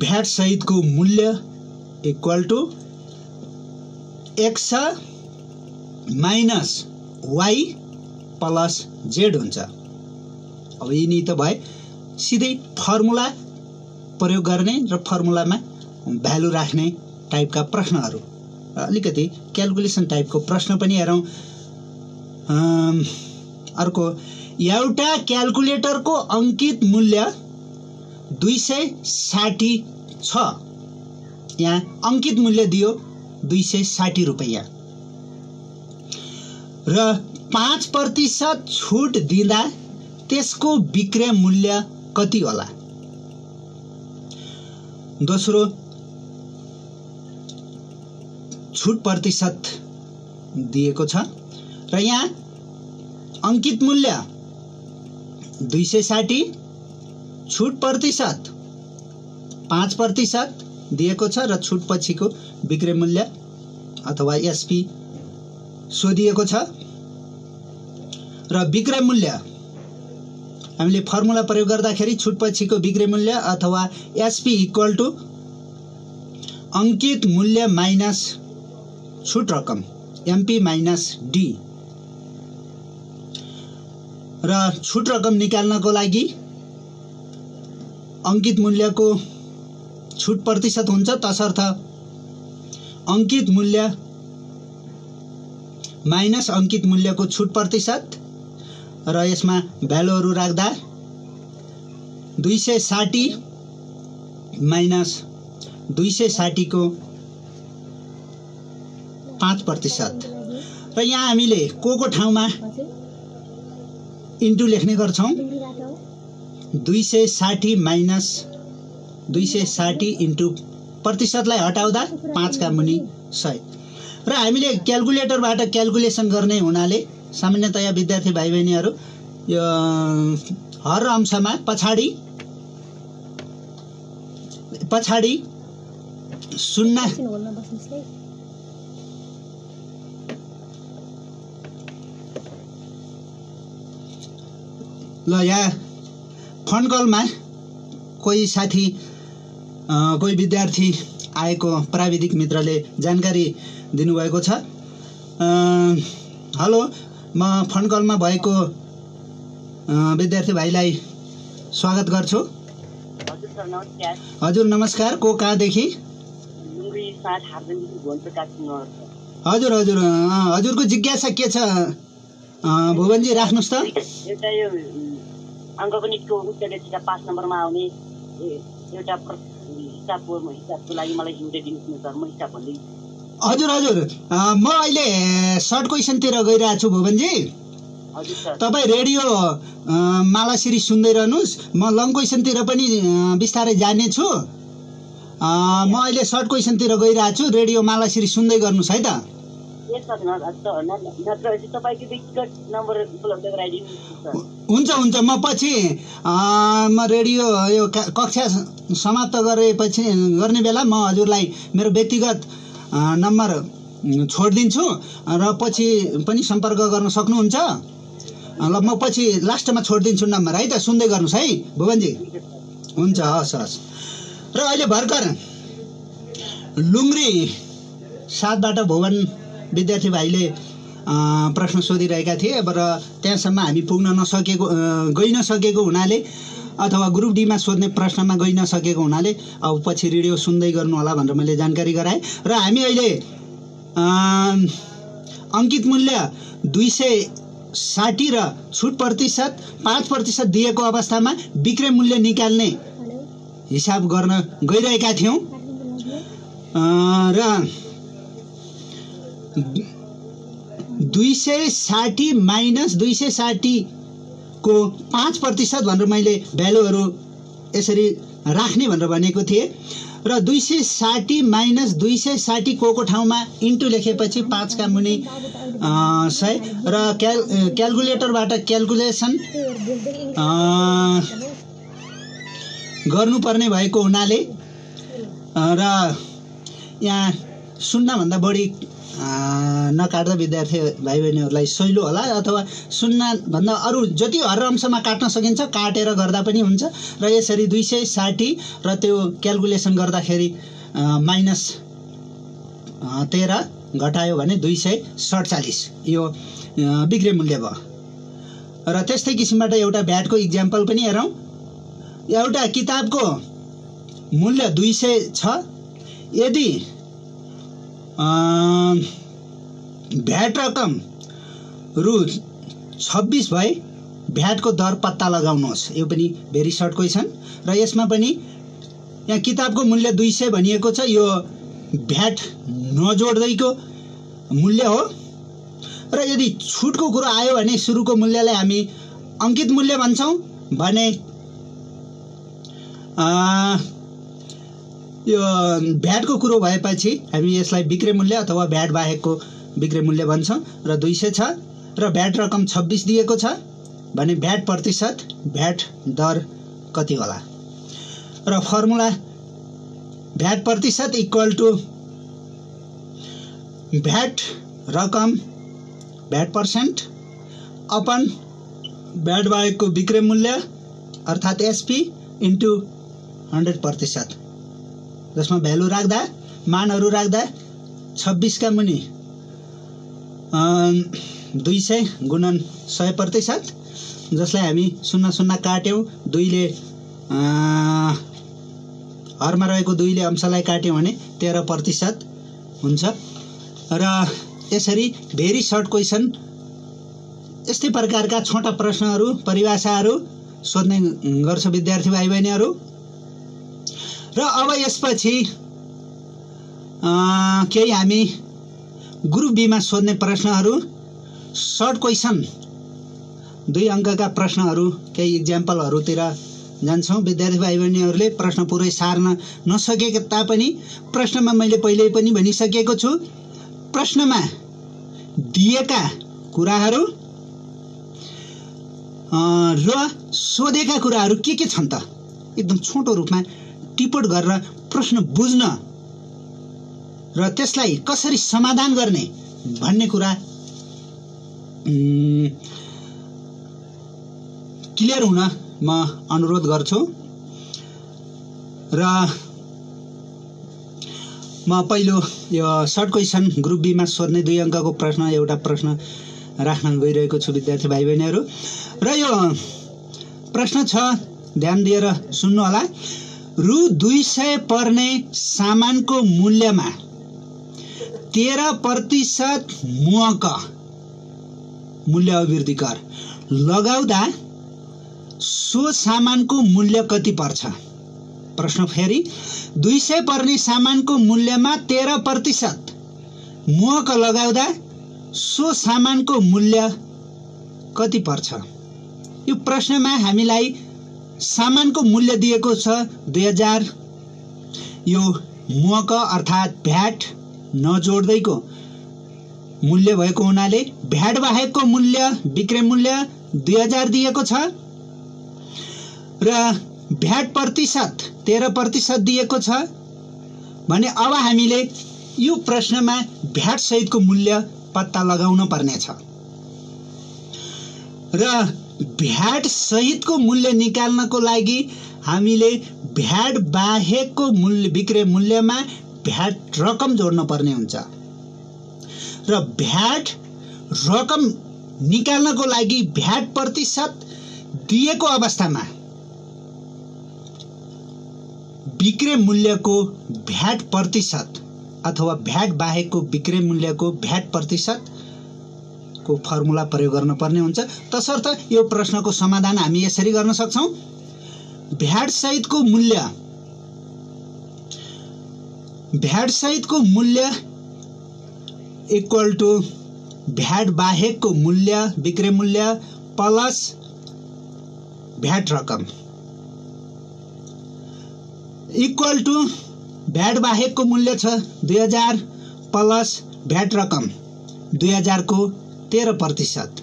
भ्याट सहितको मूल्य equal to X minus Y plus Z हुन्छ। अब यिनी त भए सिधै फर्मुला प्रयोग गर्ने र फर्मुलामा भ्यालु राख्ने टाइपका प्रश्नहरू। अलिकति क्याल्कुलेसन टाइपको प्रश्न पनि हेरौँ। अर्को एउटा क्याल्कुलेटरको अंकित मूल्य 260 छ। यहाँ अंकित मूल्य दियो 260 रुपैयाँ र 5% छुट दिँदा त्यसको विक्रय मूल्य कति होला। दोस्रो छुट प्रतिशत दिएको छ र यहाँ अंकित मूल्य 260 छुट प्रतिशत 5% दिएको छ र छुट पछिको विक्रय मूल्य अथवा एसपी सोधिएको छ र विक्रय मूल्य हामीले फर्मुला प्रयोग गर्दाखेरि छुट पछिको विक्रय मूल्य अथवा एसपी इक्वल टु अंकित मूल्य माइनस छुट रकम एमपी माइनस डी र छुट रकम निकाल्नको लागि अंकित मूल्यको छुट प्रतिशत हुन्छ तसर्थ अंकित मूल्य माइनस अंकित मूल्यको छुट प्रतिशत र यसमा भ्यालुहरू राख्दा 260 माइनस 260 को 5% र यहाँ हामीले को ठाउँमा इन्टु लेख्ने गर्छौं 260 माइनस 260 इन्टु प्रतिशतलाई हटाउँदा 5 का मुनि 100 र हामीले क्याल्कुलेटरबाट क्याल्कुलेसन गर्ने हुनाले सामान्यतया विद्यार्थी भाइ बहिनीहरू यो हर अंशमा पछाडी 0 ल यहाँ फोन कलमा कोही साथी कोही विद्यार्थी आएको प्राविधिक मित्रले जानकारी दिनुभएको छ। हेलो, म फोन कलमा भएको विद्यार्थी भाइलाई स्वागत गर्छु। हजुर सर नमस्कार। हजुर नमस्कार। को कहाँदेखि? हजुर हजुर हजुरको जिज्ञासा के छ भुवनजी, राख्नुस् त। एउटा यो अङ्कको निटको उत्तर रेखा 5 नम्बरमा आउने एउटा हिसाबको लागि मलाई हिन्दी दिनुहोस् न सर, म हिसाब भन्दै। हजुर हजुर म अहिले सर्ट क्वेसनतिर गइरहेको छु भुवनजी। हजुर सर। तपाईँ रेडियो मालाश्री सुन्दै रहनुहोस्, म लङ क्वेसनतिर पनि बिस्तारै जानेछु। म अहिले सर्ट क्वेसनतिर गइरहेको छु, रेडियो मालाश्री सुन्दै गर्नुहोस् है त। हुन्छ हुन्छ, म पछि म रेडियो यो कक्षा समाप्त गरेपछि गर्ने बेला म हजुरलाई मेरो व्यक्तिगत नम्बर छोडिदिन्छु र पछि पनि सम्पर्क गर्न सक्नुहुन्छ। ल म पछि लास्टमा छोडिदिन्छु नम्बर है त, सुन्दै गर्नुहोस् है भुवनजी। हुन्छ, हस् हस्। र अहिले भर्खर लुङ्ग्री 7बाट भुवन विद्यार्थी भाइले प्रश्न सोधिरहेका थिए र त्यहाँसम्म हामी पुग्न गइ नसकेको हुनाले अथवा ग्रुप डीमा सोध्ने प्रश्नमा गइ नसकेको हुनाले अब पछि रेडियो सुन्दै गर्नु होला भनेर मैले जानकारी गराएँ। र हामी अहिले अङ्कित मूल्य 260 र छुट प्रतिशत 5% दिएको अवस्थामा बिक्री मूल्य निकाल्ने हिसाब गर्न गइरहेका थियौँ र 260 माइनस 260 को 5% भनेर मैले भ्यालुहरू यसरी राख्ने भनेर भनेको थिएँ र 260 माइनस 260 को ठाउँमा इन्टु लेखेपछि 5 का मुनि 100 र क्यालकुलेटरबाट क्यालकुलेसन गर्नुपर्ने भएको हुनाले र यहाँ 0 भन्दा बढी नकाट्दा विद्यार्थी भाइ बहिनीहरूलाई सहिलो होला, अथवा 0 भन्दा अरू जति हर अंशमा काट्न सकिन्छ काटेर गर्दा पनि हुन्छ। र यसरी 260 र त्यो क्यालकुलेसन गर्दाखेरि माइनस 13 घटायो भने 247 यो बिक्री मूल्य भयो। र त्यस्तै किसिमबाट एउटा भ्याटको इक्जाम्पल पनि हेरौँ। एउटा किताबको मूल्य 200 छ, यदि भ्याट रकम रु 26 भए भ्याटको दर पत्ता लगाउनुहोस्। यो पनि भेरी सर्ट क्वेसन र यसमा पनि यहाँ किताबको मूल्य 200 भनिएको छ, यो भ्याट नजोड्दैको मूल्य हो। र यदि छुटको कुरो आयो भने सुरुको मूल्यलाई हामी अङ्कित मूल्य भन्छौँ भने यो भ्याटको कुरो भएपछि हामी यसलाई बिक्री मूल्य अथवा भ्याट बाहेकको बिक्री मूल्य भन्छौँ। र 200 छ र भ्याट रकम 26 दिएको छ भने भ्याट प्रतिशत भ्याट दर कति होला। र फर्मुला भ्याट प्रतिशत इक्वल टु भ्याट रकम भ्याट पर्सेन्ट अपन भ्याट बाहेकको बिक्री मूल्य अर्थात् एसपी इन्टु 100%, जसमा भ्यालु राख्दा मानहरू राख्दा 26 का मुनि 200 गुणन 100%, जसलाई हामी 00 काट्यौँ, 2 ले हरमा रहेको 2 ले अंशलाई काट्यौँ भने 13% हुन्छ। र यसरी भेरी सर्ट क्वेसन यस्तै प्रकारका छोटा प्रश्नहरू परिभाषाहरू सोध्ने गर्छ विद्यार्थी भाइ बहिनीहरू। र अब यसपछि केही हामी ग्रुप बीमा सोध्ने प्रश्नहरू सर्ट क्वेसन 2 अङ्कका प्रश्नहरू केही इक्जाम्पलहरूतिर जान्छौँ। विद्यार्थी भाइ बहिनीहरूले प्रश्न पुरै सार्न नसकेको तापनि प्रश्नमा मैले पहिले पनि भनिसकेको छु, प्रश्नमा दिएका कुराहरू र सोधेका कुराहरू के छन् त एकदम छोटो रूपमा टिप्पण गरेर प्रश्न बुझ्न र त्यसलाई कसरी समाधान गर्ने भन्ने कुरा क्लियर हुन म अनुरोध गर्छु। र म पहिलो यो सर्ट क्वेसन ग्रुप बीमा सोध्ने 2 अङ्कको प्रश्न एउटा प्रश्न राख्न गइरहेको छु विद्यार्थी भाइ बहिनीहरू। र यो प्रश्न छ, ध्यान दिएर सुन्नु होला। रु 200 पर्ने सामानको मूल्यमा 13% मुहक मूल्य अभिवृद्धि कर लगाउँदा सो सामानको मूल्य कति पर्छ। प्रश्न फेरि 200 पर्ने सामानको मूल्यमा 13% मुहक लगाउँदा सो सामानको मूल्य कति पर्छ। यो प्रश्नमा हामीलाई सामानको मूल्य दिएको छ 2000, यो मुहक अर्थात् भ्याट नजोड्दैको मूल्य भएको हुनाले भ्याट बाहेकको मूल्य बिक्री मूल्य 2000 दिएको छ र भ्याट प्रतिशत 13% दिएको छ भने अब हामीले यो प्रश्नमा भ्याट सहितको मूल्य पत्ता लगाउन पर्नेछ। र भ्याट सहितको मूल्य निकाल्नको लागि हामीले भ्याट बाहेकको मूल्य बिक्री मूल्यमा भ्याट रकम जोड्न पर्ने हुन्छ। र भ्याट रकम निकाल्नको लागि भ्याट प्रतिशत दिएको अवस्थामा बिक्री मूल्यको भ्याट प्रतिशत अथवा भ्याट बाहेकको बिक्री मूल्यको भ्याट प्रतिशतको फर्मुला प्रयोग गर्नुपर्ने हुन्छ। तसर्थ यो प्रश्नको समाधान हामी यसरी गर्न सक्छौँ। भ्याट सहितको मूल्य इक्वल टु भ्याट बाहेकको मूल्य बिक्री मूल्य प्लस भ्याट रकम इक्वल टु भ्याट बाहेकको मूल्य छ 2000 प्लस भ्याट रकम 2000 को 13%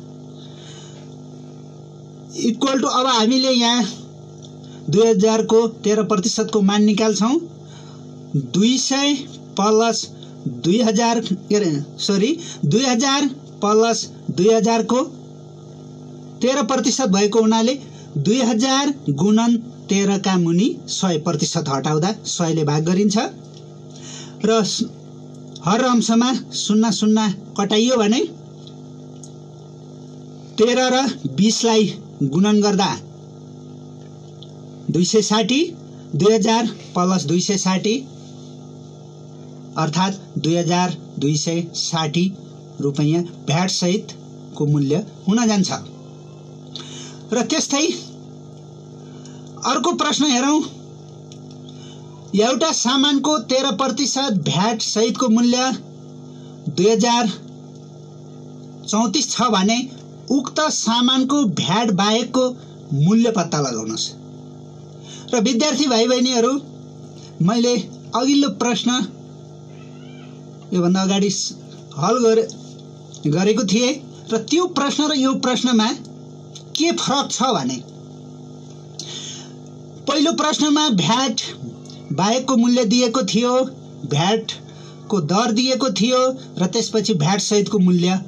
इक्वल टु अब हामीले यहाँ 2000 को 13% को मान निकाल्छौँ। 200 प्लस 2000 प्लस 2000 को 13% भएको हुनाले 2000 गुणन 13 का मुनि 100% हटाउँदा 100 ले भाग गरिन्छ र हर अंशमा 00 कटाइयो भने 13 र 20 लाई गुणन गर्दा 260 2000 प्लस 260 अर्थात 2260 रुपैयाँ भ्याट सहितको मूल्य हुन जान्छ। र त्यस्तै अर्को प्रश्न हेरौं। एउटा सामानको 13% भ्याट सहितको मूल्य 2034 छ भने उक्त सामानको भ्याट बाहेकको मूल्य पत्ता लगाउनुस्। र विद्यार्थी भाइ बहिनीहरू, मैले अघिल्लो प्रश्न योभन्दा अगाडि हल गरेको थिएँ र त्यो प्रश्न र यो प्रश्नमा के फरक छ भने पहिलो प्रश्नमा भ्याट बाहेकको मूल्य दिएको थियो, भ्याटको दर दिएको थियो र त्यसपछि भ्याट सहितको मूल्य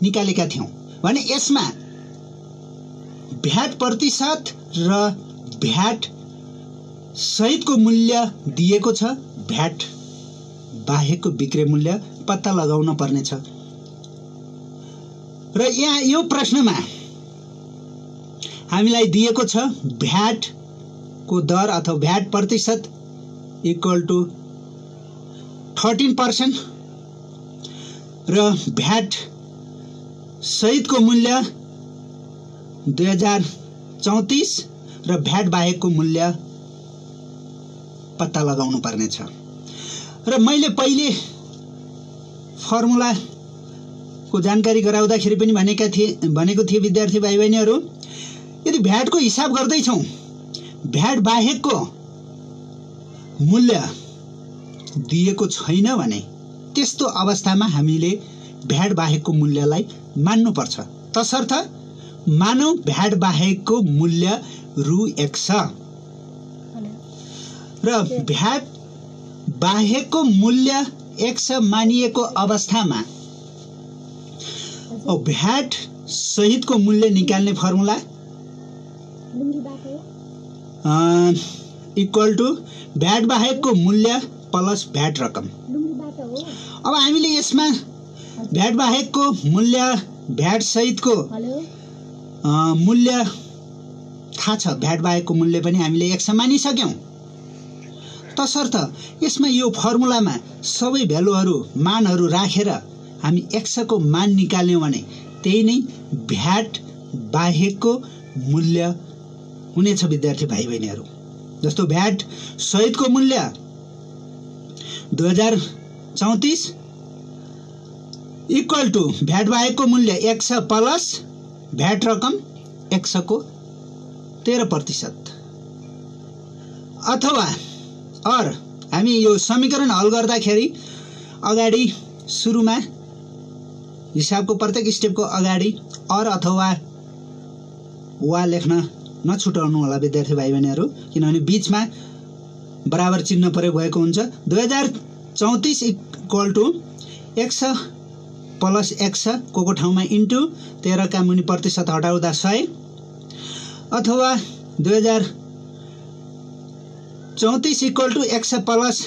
निकालेका थियौं भने यसमा भ्याट प्रतिशत र भ्याट सहितको मूल्य दिएको छ, भ्याट बाहेकको बिक्री मूल्य पत्ता लगाउन पर्ने छ। र यहाँ यो प्रश्नमा हामीलाई दिएको छ भ्याट को दर अथवा भ्याट प्रतिशत इक्वल टु 13% र भ्याट सहितको मूल्य 2034 र भ्याट बाहेकको मूल्य पत्ता लगाउनु पर्ने छ। र मैले पहिले फर्मुला को जानकारी गराउँदाखेरि पनि भनेको थिए विद्यार्थी भाइ बहिनीहरू, यदि भ्याटको हिसाब गर्दै छौं, भ्याट बाहेकको मूल्य दिएको छैन भने त्यस्तो अवस्थामा हामीले भ्याट बाहेकको मूल्यलाई मान्नुपर्छ। तसर्थ मानौ भ्याट बाहेकको मूल्य रु 1 छ र भ्याट बाहेकको मूल्य 1 मानिएको अवस्थामा भ्याट सहितको मूल्य निकाल्ने फर्मुला इक्वल टु भ्याट बाहेकको मूल्य प्लस भ्याट रकम। अब हामीले यसमा भ्याट बाहेकको मूल्य भ्याट सहितको मूल्य थाहा छ, भ्याट बाहेकको मूल्य पनि हामीले 1 मानिसक्यौं। तसर्थ यसमा यो फर्मुलामा सबै भ्यालुहरू मानहरू राखेर हामी 1 को मान निकाल्यौं भने त्यही नै भ्याट बाहेकको मूल्य हुनेछ विद्यार्थी भाइ बहिनीहरू। जस्तो भ्याट सहितको मूल्य 2034 इक्वल टु भ्याट बाहेकको मूल्य 1 प्लस भ्याट रकम 1 को 13%। अथवा हामी यो समीकरण हल गर्दाखेरि अगाडि सुरुमा हिसाबको प्रत्येक स्टेपको अगाडि अथवा वा लेख्न नछुटाउनु होला विद्यार्थी भाइ बहिनीहरू, किनभने बीचमा बराबर चिन्ह प्रयोग भएको हुन्छ। 2034 इक्वल टु 1 प्लस 1 को ठाउँमा इन्टु 13 का मुनि प्रतिशत हटाउँदा 100 अथवा 2034 इक्वल टु 1 प्लस,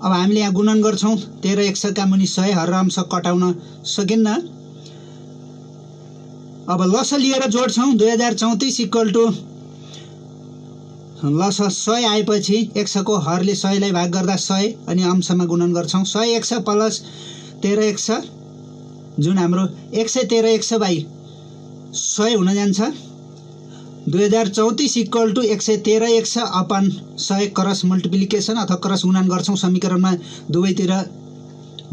अब हामीले यहाँ गुणन गर्छौं 13 1 का मुनि 100 हर अंश कटाउन सकिन्न। अब लस लिएर जोड्छौं 2034 इक्वल टु लस 100 आएपछि 100 को हरले 100 लाई भाग गर्दा 100 अनि अंशमा गुणन गर्छौं। 100 100 प्लस 13 100 जुन हाम्रो 113 100 बाई 100 हुन जान्छ। 2034 equal to 113 100 upon 100 cross multiplication अथवा क्रस गुणन गर्छौं समीकरणमा दुवैतिर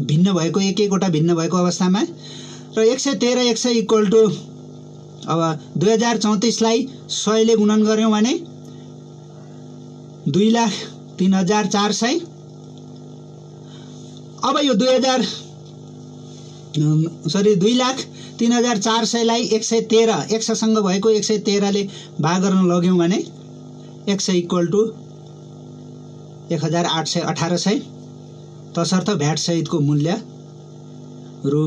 भिन्न भएको एक एकवटा भिन्न भएको अवस्थामा र 113 100 इक्वल टु अब 2034 लाई 100 ले गुणन गर्यौं भने 2,03,400। अब यो 2,03,400 लाई 113 100 सँग भएको 113 ले भाग गर्न लग्यौं भने 100 इक्वल टु 1,800 1800 तसर्थ भ्याट सहितको मूल्य रु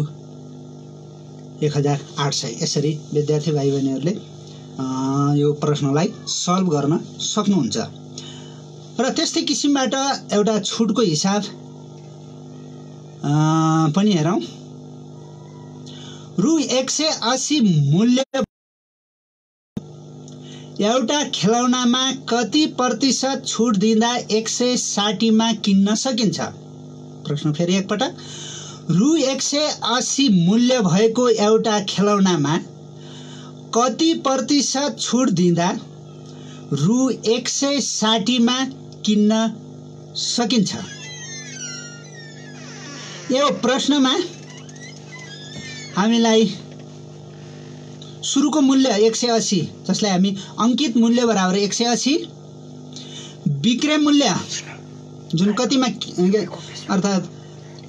1,800। यसरी विद्यार्थी भाइ बहिनीहरूले यो प्रश्नलाई सल्भ गर्न सक्नुहुन्छ। र त्यस्तै किसिमबाट एउटा छुटको हिसाब पनि हेरौं। रु 180 मूल्य एउटा खेलौनामा कति प्रतिशत छुट दिँदा 160 मा किन्न सकिन्छ? प्रश्न फेरि एकपटक। रु 180 मूल्य भएको एउटा खेलौनामा कति प्रतिशत छुट दिँदा रु 160 मा किन्न सकिन्छ? यो प्रश्नमा हामीलाई सुरुको मूल्य 180 जसलाई हामी अंकित मूल्य बराबर 180 विक्रय मूल्य जुन कतिमा अर्थात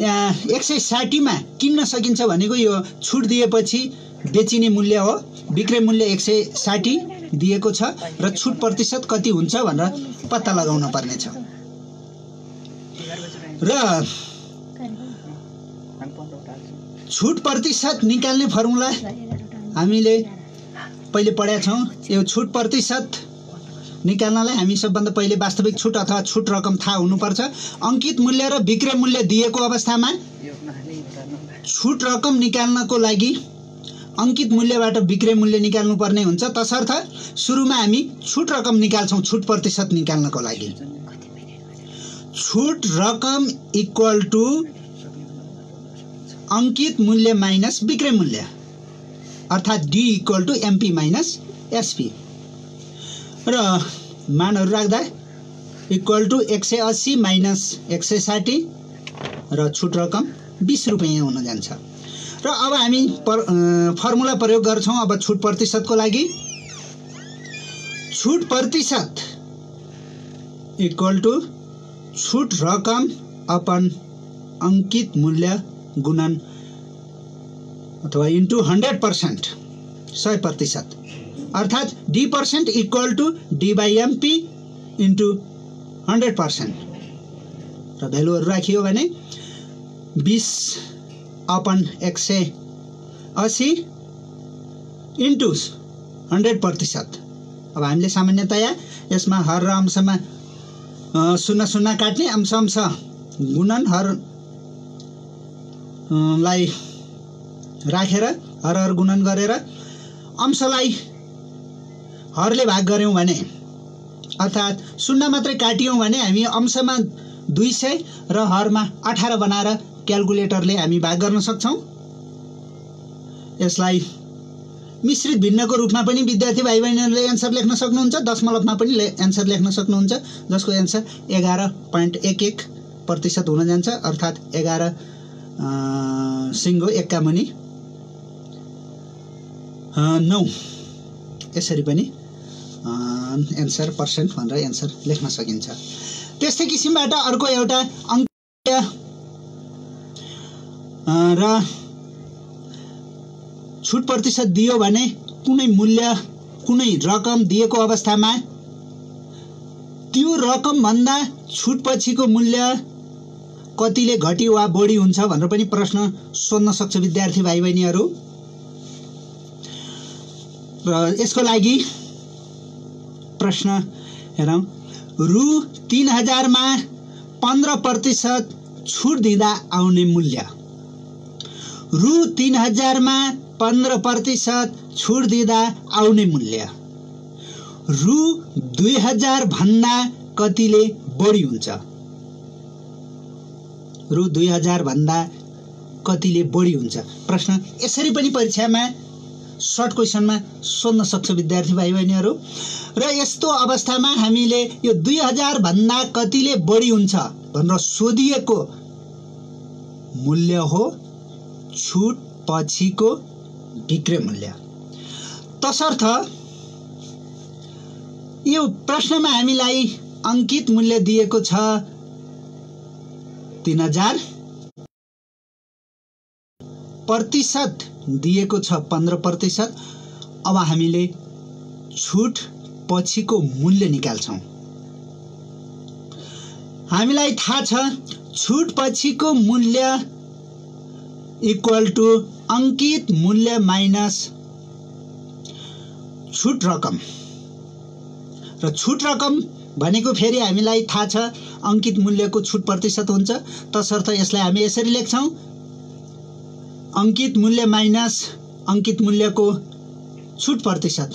160 मा किन्न सकिन्छ भनेको यो छुट दिएपछि बेचिने मूल्य हो। विक्रय मूल्य 160 दिएको छ र छुट प्रतिशत कति हुन्छ भनेर पत्ता लगाउन पर्ने छ। र छुट प्रतिशत निकाल्ने फर्मुला हामीले पहिले पढेका छौं। यो छुट प्रतिशत निकाल्नलाई हामी सबभन्दा पहिले वास्तविक छुट अथवा छुट रकम थाहा हुनुपर्छ। अंकित मूल्य र विक्रय मूल्य दिएको अवस्थामा छुट रकम निकाल्नको लागि अंकित मूल्यबाट विक्रय मूल्य निकाल्नु पर्ने हुन्छ। तसर्थ सुरुमा हामी छुट रकम निकाल्छौं छुट प्रतिशत निकाल्नको लागि। छुट रकम इक्वल टु अंकित मूल्य माइनस विक्रय मूल्य अर्थात D equal to MP minus SP र मानहरु राख्दा इक्वल टु 180 माइनस 160 र छुट रकम 20 रुपैयाँ हुन जान्छ। र अब हामी फर्मुला प्रयोग गर्छौं। अब छुट प्रतिशतको लागि छुट प्रतिशत इक्वल टु छुट रकम अपन अंकित मूल्य गुणन अथवा इन्टु 100% 100% अर्थात D% equal to D by MP into 100% र भ्यालुहरु राखियो भने 20 अपन 180 इन्टु 100%। अब हामीले सामान्यतया यसमा हर र अंशमा 0 काट्ने अंश अंश गुणन हर लाई राखेर हर गुणन गरेर अंशलाई हरले भाग गर्यौं भने अर्थात 0 मात्रै काट्यौं भने हामी अंशमा 200 र हरमा 18 बनाएर क्याल्कुलेटरले हामी भाग गर्न सक्छौं। यसलाई मिश्रित भिन्नको रूपमा पनि विद्यार्थी भाइ बहिनीहरूले एन्सर लेख्न सक्नुहुन्छ। दशमलवमा पनि एन्सर लेख्न सक्नुहुन्छ जसको एन्सर 11.11% हुन जान्छ अर्थात 11 सिंगो एक्का मुनि 9 यसरी पनि एन्सर पर्सेन्ट भनेर एन्सर लेख्न सकिन्छ। त्यस्तै किसिमबाट अर्को एउटा अंक र छुट प्रतिशत दियो भने कुनै मूल्य कुनै रकम दिएको अवस्थामा त्यो रकम भन्दा छुट पछिको मूल्य कतिले घटी वा बढी हुन्छ भनेर पनि प्रश्न सोध्न सक्छ विद्यार्थी भाइ बहिनीहरू। र यसको लागि प्रश्न हेरौं। रु 3000 मा 15% छुट दिँदा आउने मूल्य। रु 3000 मा 15% छुट दिँदा आउने मूल्य। रु 2000 भन्दा कतिले बढी हुन्छ? रु 2000 भन्दा कतिले बढी हुन्छ? प्रश्न यसरी पनि परीक्षामा सर्ट क्वेसनमा सोध्न सक्छ विद्यार्थी भाइ बहिनीहरू। र यस्तो अवस्थामा हामीले यो 2000 भन्दा कतिले बढी हुन्छ भनेर सोधिएको मूल्य हो छुट पछिको बिक्री मूल्य। तसर्थ यो प्रश्नमा हामीलाई अंकित मूल्य दिएको छ 3000, प्रतिशत दिएको छ 15%। अब हामीले छुट पछिको मूल्य निकाल्छौं। हामीलाई थाहा छ छुट पछिको मूल्य इक्वल टु अंकित मूल्य माइनस छुट रकम। र छुट रकम भनेको फेरि हामीलाई थाहा छ अंकित मूल्यको छुट प्रतिशत हुन्छ। तसर्थ यसलाई हामी यसरी लेख्छौं, अंकित मूल्य माइनस अंकित मूल्यको छुट प्रतिशत।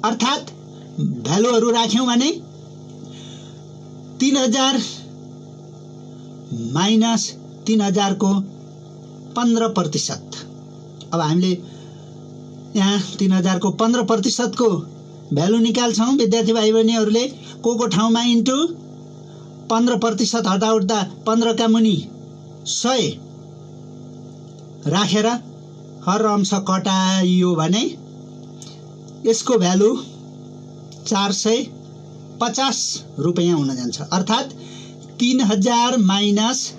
अर्थात भ्यालुहरु राख्यौं भने 3000 माइनस 3000 को 15%। अब हामीले यहाँ 3000 को 15% को भ्यालु निकाल्छौं विद्यार्थी भाइ बहिनीहरूले। को ठाउँमा इन्टु 15% हटाउदा 15 का मुनि 100 राखेर हर अंश कटाइयो भने यसको भ्यालु 450 रुपैयाँ हुन जान्छ। अर्थात 3000 माइनस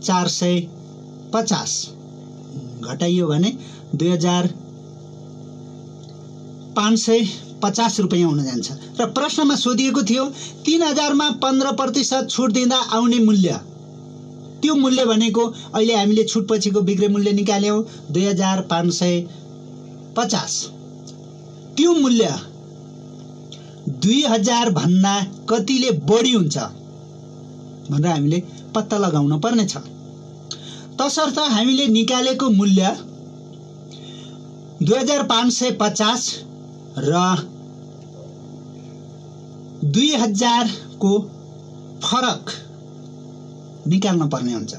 450 घटाइयो भने 2550 रुपैयाँ हुन जान्छ। र प्रश्नमा सोधिएको थियो 3000 मा 15% छुट दिँदा आउने मूल्य। त्यो मूल्य भनेको अहिले हामीले छुट पछिको बिक्री मूल्य निकाल्यौं 2550। त्यो मूल्य 2000 भन्दा कतिले बढी हुन्छ भनेर हामीले पत्ता लगाउन पर्ने छ। तसर्थ हामीले निकालेको मूल्य 2550 र 2000 को फरक निकाल्न पर्ने हुन्छ।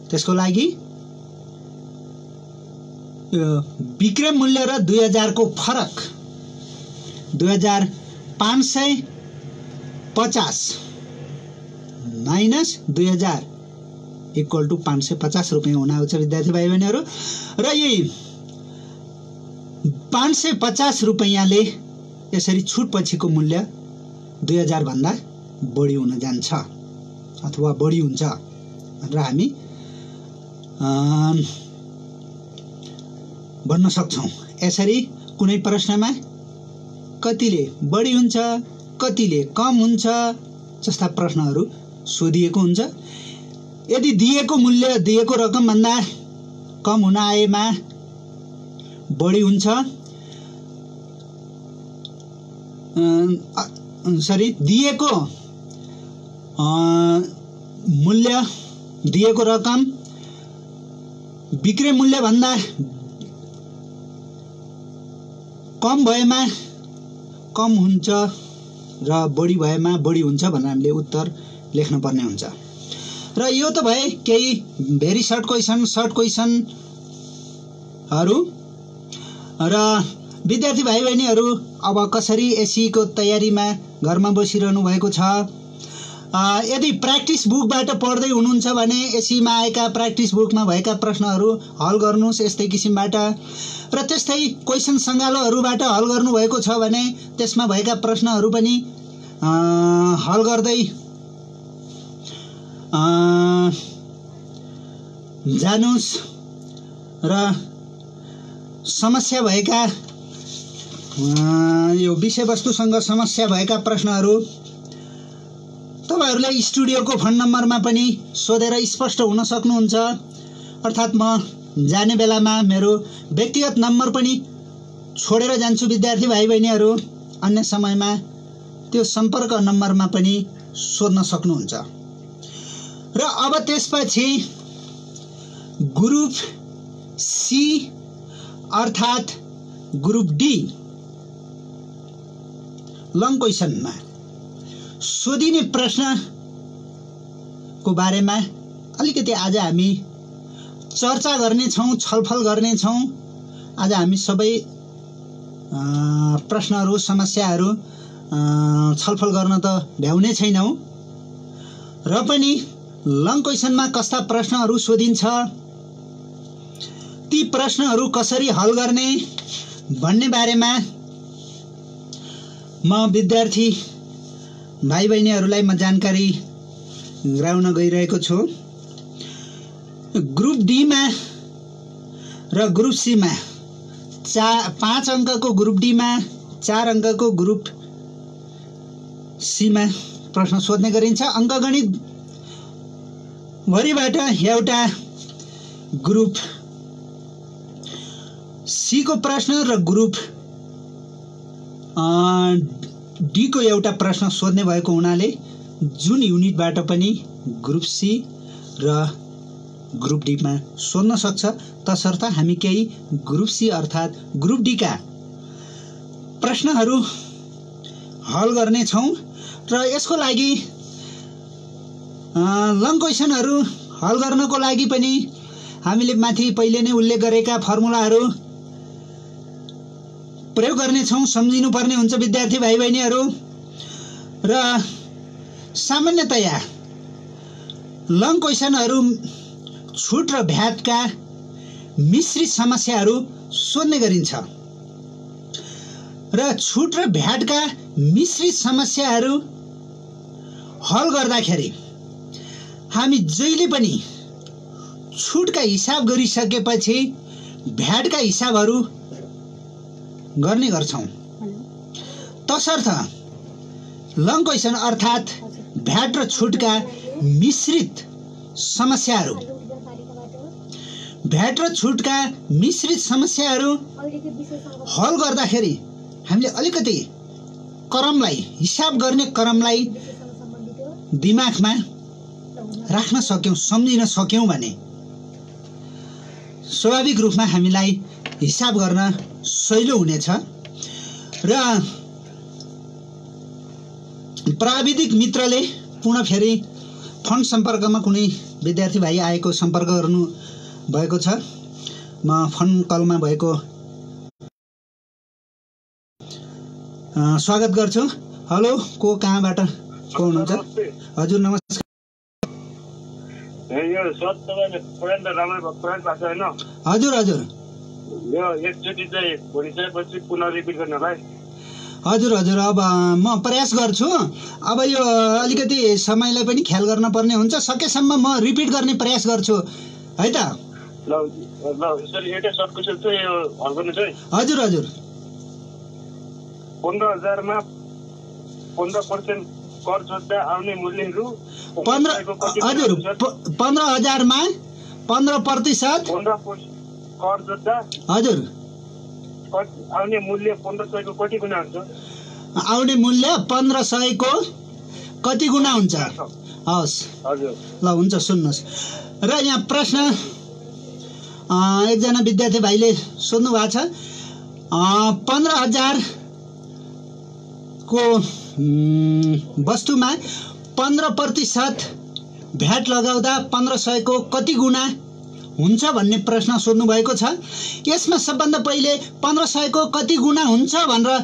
त्यसको लागि बिक्री मूल्य र 2000 को फरक 2550 माइनस 2000 इक्वल टु 550 रुपैयाँ हुन आउँछ विद्यार्थी भाइ बहिनीहरू। र यही 550 रुपैयाँले यसरी छुट पछिको मूल्य 2000 भन्दा बढी हुन जान्छ अथवा बढी हुन्छ भनेर हामी भन्न सक्छौं। यसरी कुनै प्रश्नमा कतिले बढी हुन्छ कतिले कम हुन्छ जस्ता प्रश्नहरू सोधिएको हुन्छ। यदि दिएको मूल्य दिएको रकम भन्दा कम हुन आएमा बढी हुन्छ, दिएको मूल्य दिएको रकम बिक्री मूल्य भन्दा कम भएमा कम हुन्छ र बढी भएमा बढी हुन्छ भनेर हामीले उत्तर लेख्न पर्ने हुन्छ। र यो त भए केही भेरी सर्ट क्वेशनहरु। र विद्यार्थी भाइ बहिनीहरू अब कसरी एसई को तयारीमा घरमा बसिरहनु भएको छ? यदि प्र्याक्टिस बुकबाट पढ्दै हुनुहुन्छ भने एसई मा आएका प्र्याक्टिस बुकमा भएका प्रश्नहरू हल गर्नुस् यस्तै किसिमबाट। र त्यस्तै क्वेशन संगालोहरुबाट हल गर्नु भएको छ भने त्यसमा भएका प्रश्नहरू पनि हल गर्दै जानुस्। र समस्या भएका यो विषयवस्तुसँग समस्या भएका प्रश्नहरू तपाईहरुले स्टुडियोको फोन नम्बरमा पनि सोधेर स्पष्ट हुन सक्नुहुन्छ। अर्थात म जाने बेलामा मेरो व्यक्तिगत नम्बर पनि छोडेर जान्छु विद्यार्थी भाइ बहिनीहरू। अन्य समयमा त्यो सम्पर्क नम्बरमा पनि सोध्न सक्नुहुन्छ। र अब त्यसपछि ग्रुप सी अर्थात ग्रुप डी लङ क्वेसनमा सोधिने प्रश्नको बारेमा अलिकति आज हामी चर्चा गर्नेछौँ, छलफल गर्नेछौँ। आज हामी सबै प्रश्नहरू, समस्याहरू छलफल गर्न त भ्याउने छैनौँ र पनि लङ क्वेसनमा कस्ता प्रश्नहरू सोधिन्छ, ती प्रश्नहरू कसरी हल गर्ने भन्ने बारेमा म विद्यार्थी भाइ बहिनीहरूलाई म जानकारी गराउन गइरहेको छु। ग्रुप डीमा र ग्रुप सीमा 5 अङ्कको ग्रुप डीमा, 4 अङ्कको ग्रुप सीमा प्रश्न सोध्ने गरिन्छ। अङ्कगणित भरिबाट एउटा ग्रुप सी को प्रश्न र ग्रुप डी को एउटा प्रश्न सोध्ने भएको हुनाले जुन युनिटबाट पनि ग्रुप सी र ग्रुप डी मा सोध्न सक्छ, तसर्थ हामी केही ग्रुप सी अर्थात् ग्रुप डी का प्रश्नहरू हल गर्नेछौँ र यसको लागि लङ क्वेसनहरू हल गर्नको लागि पनि हामीले माथि पहिले नै उल्लेख गरेका फर्मुलाहरू प्रयोग गर्नेछौँ। सम्झिनुपर्ने हुन्छ विद्यार्थी भाइ बहिनीहरू। र सामान्यतया लङ क्वेसनहरू छुट र भ्याटका मिश्रित समस्याहरू सोध्ने गरिन्छ र छुट र भ्याटका मिश्रित समस्याहरू हल गर्दाखेरि हामी जहिले पनि छुटका हिसाब गरिसकेपछि भ्याटका हिसाबहरू गर्ने गर्छौं। तसर्थ लङ क्वेसन अर्थात् भ्याट र छुटका मिश्रित समस्याहरू हल गर्दाखेरि हामीले अलिकति क्रमलाई, हिसाब गर्ने क्रमलाई दिमागमा राख्न सक्यौं, सम्झिन सक्यौं भने स्वाभाविक रूपमा हामीलाई हिसाब गर्न सजिलो हुनेछ। र प्राविधिक मित्रले पुनः फेरि फोन सम्पर्कमा कुनै विद्यार्थी भाइ आएको सम्पर्क गर्नु भएको छ। म फोन कलमा भएको स्वागत गर्छु। हेलो, को कहाँबाट को हुनुहुन्छ? हजुर नमस्कार। हजुर हजुर हजुर हजुर अब म प्रयास गर्छु। अब यो अलिकति समयलाई पनि ख्याल गर्न पर्ने हुन्छ। सकेसम्म म रिपिट गर्ने प्रयास गर्छु है त। हजुर हजुर 15,000 मा 15% कर जोड्दा आउने मूल्यहरू 15,000 मा 15% कर जोड्दा हजुर आउने मूल्य 1500 को कति गुणा हुन्छ? आउने मूल्य 1500 को कति गुणा हुन्छ? हवस् हजुर ल हुन्छ, सुन्नुहोस्। र यहाँ प्रश्न एकजना विद्यार्थी भाइले सोध्नु भएको छ। 15,000 को वस्तुमा 15% भ्याट लगाउँदा 1500 को कति गुणा हुन्छ भन्ने प्रश्न सोध्नु भएको छ। यसमा सबभन्दा पहिले 1500 को कति गुणा हुन्छ भनेर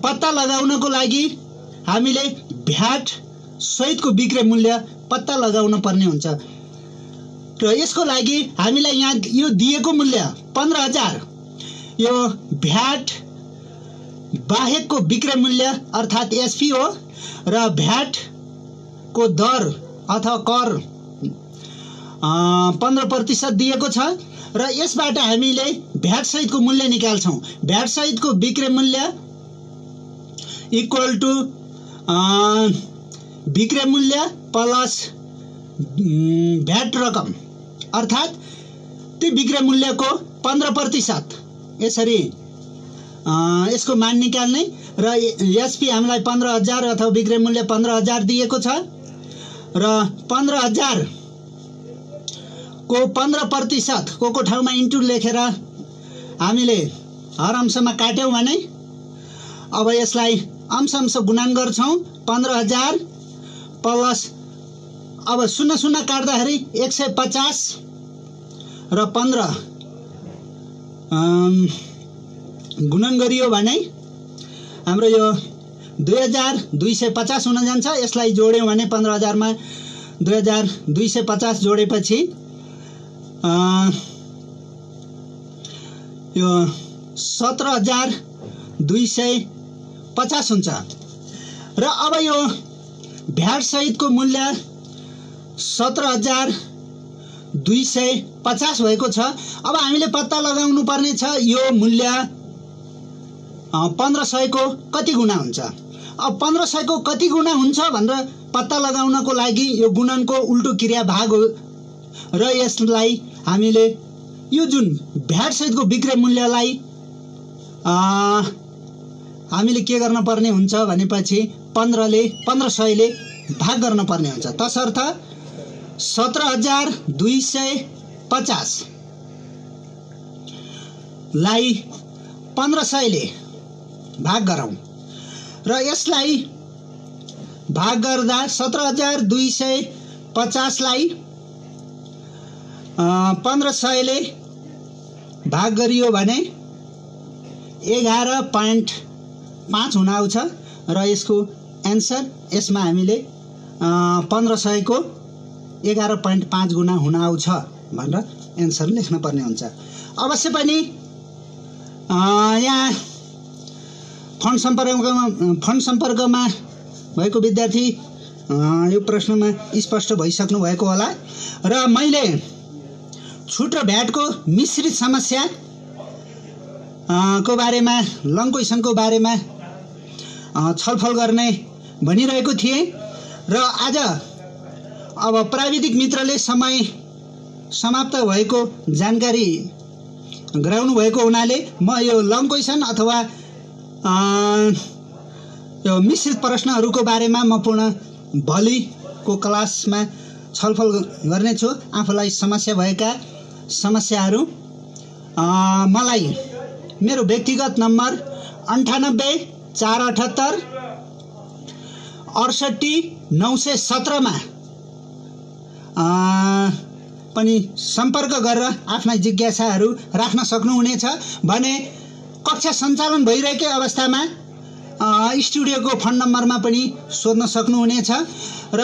पत्ता लगाउनको लागि हामीले भ्याट सहितको विक्रय मूल्य पत्ता लगाउन पर्ने हुन्छ। र यसको लागि हामीलाई यहाँ यो दिएको मूल्य 15,000 यो भ्याट बाहेकको विक्रय मूल्य अर्थात् एसपी हो र भ्याट को दर अथवा कर 15% दिएको छ र यसबाट हामीले भ्याट सहितको मूल्य निकाल्छौं। भ्याट सहितको विक्रय मूल्य इक्वल टु विक्रय मूल्य प्लस भ्याट रकम अर्थात् त्यो विक्रय मूल्यको 15%। यसरी यसको मान निकाल्ने र एसपी हामीलाई 15,000 अथवा विक्रय मूल्य 15,000 दिएको छ र 15,000 को 15% को ठाउँमा इन्टु लेखेर हामीले हर अंशमा काट्यौं भने अब यसलाई अंश गुणन गर्छौँ 15,000 प्लस अब 0 काट्दाखेरि 150 र 15 गुणन गरियो भने हाम्रो यो 2250 हुन जान्छ। यसलाई जोड्यौँ भने 15,000 मा 2250 जोडेपछि यो 17,250 हुन्छ र अब यो भ्याट सहितको मूल्य 17,250 भएको छ। अब हामीले पत्ता लगाउनु पर्ने छ यो मूल्य 1500 को कति गुणा हुन्छ। अब 1500 को कति गुणा हुन्छ भनेर पत्ता लगाउनको लागि यो गुणनको उल्टो क्रिया भाग हो र यसलाई हामीले यो जुन भ्याट सहितको विक्रय मूल्यलाई हामीले के गर्न पर्ने हुन्छ भनेपछि 1500 ले भाग गर्न पर्ने हुन्छ। तसर्थ 17,250 लाई 1500 ले भाग गरौँ र यसलाई भाग गर्दा 17,250 लाई 1500 ले भाग गरियो भने 11.5 हुन आउँछ र यसको एन्सर यसमा हामीले 1500 को 11.5 गुणा हुन आउँछ भनेर एन्सर लेख्न पर्ने हुन्छ। अवश्य पनि यहाँ फन्ड सम्पर्कमा भएको विद्यार्थी यो प्रश्नमा स्पष्ट भइसक्नु भएको होला र मैले छुट र भ्याटको मिश्रित समस्या को बारेमा लङ क्वेसनको बारेमा छलफल गर्ने भनिरहेको थिएँ र आज अब प्राविधिक मित्रले समय समाप्त भएको जानकारी गराउनु भएको हुनाले म यो लङ क्वेसन अथवा यो मिश्रित प्रश्नहरूको बारेमा म पुनः भोलिको क्लासमा छलफल गर्नेछु। आफूलाई समस्या भएका समस्याहरू मलाई मेरो व्यक्तिगत नम्बर 98 478 68 917 मा पनि सम्पर्क गरेर आफ्ना जिज्ञासाहरू राख्न सक्नुहुनेछ भने कक्षा सञ्चालन भइरहेकै अवस्थामा स्टुडियोको फोन नम्बरमा पनि सोध्न सक्नुहुनेछ र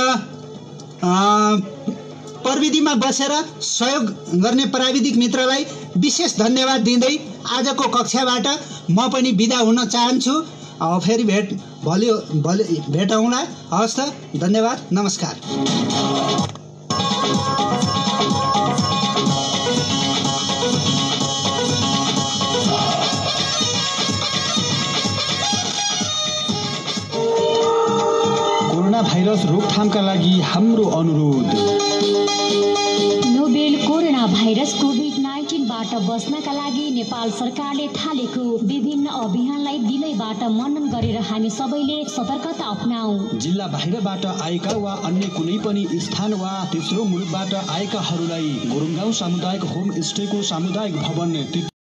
प्रविधिमा बसेर सहयोग गर्ने प्राविधिक मित्रलाई विशेष धन्यवाद दिँदै आजको कक्षाबाट म पनि बिदा हुन चाहन्छु। फेरि भोलि भेटौँला। हवस् त, धन्यवाद, नमस्कार। कोरोना भाइरस रोकथामका लागि हाम्रो अनुरोध। नोबेल कोरोना भाइरस कोभिड-19बाट बच्नका लागि नेपाल सरकारले थालेको विभिन्न अभियानलाई दिलैबाट मनन गरेर हामी सबैले सतर्कता अपनाऊ। जिल्ला बाहिरबाट आएका वा अन्य कुनै पनि स्थान वा तेस्रो मुलुकबाट आएकाहरूलाई गुरुङगाउँ सामुदायिक होम स्टेको सामुदायिक भवन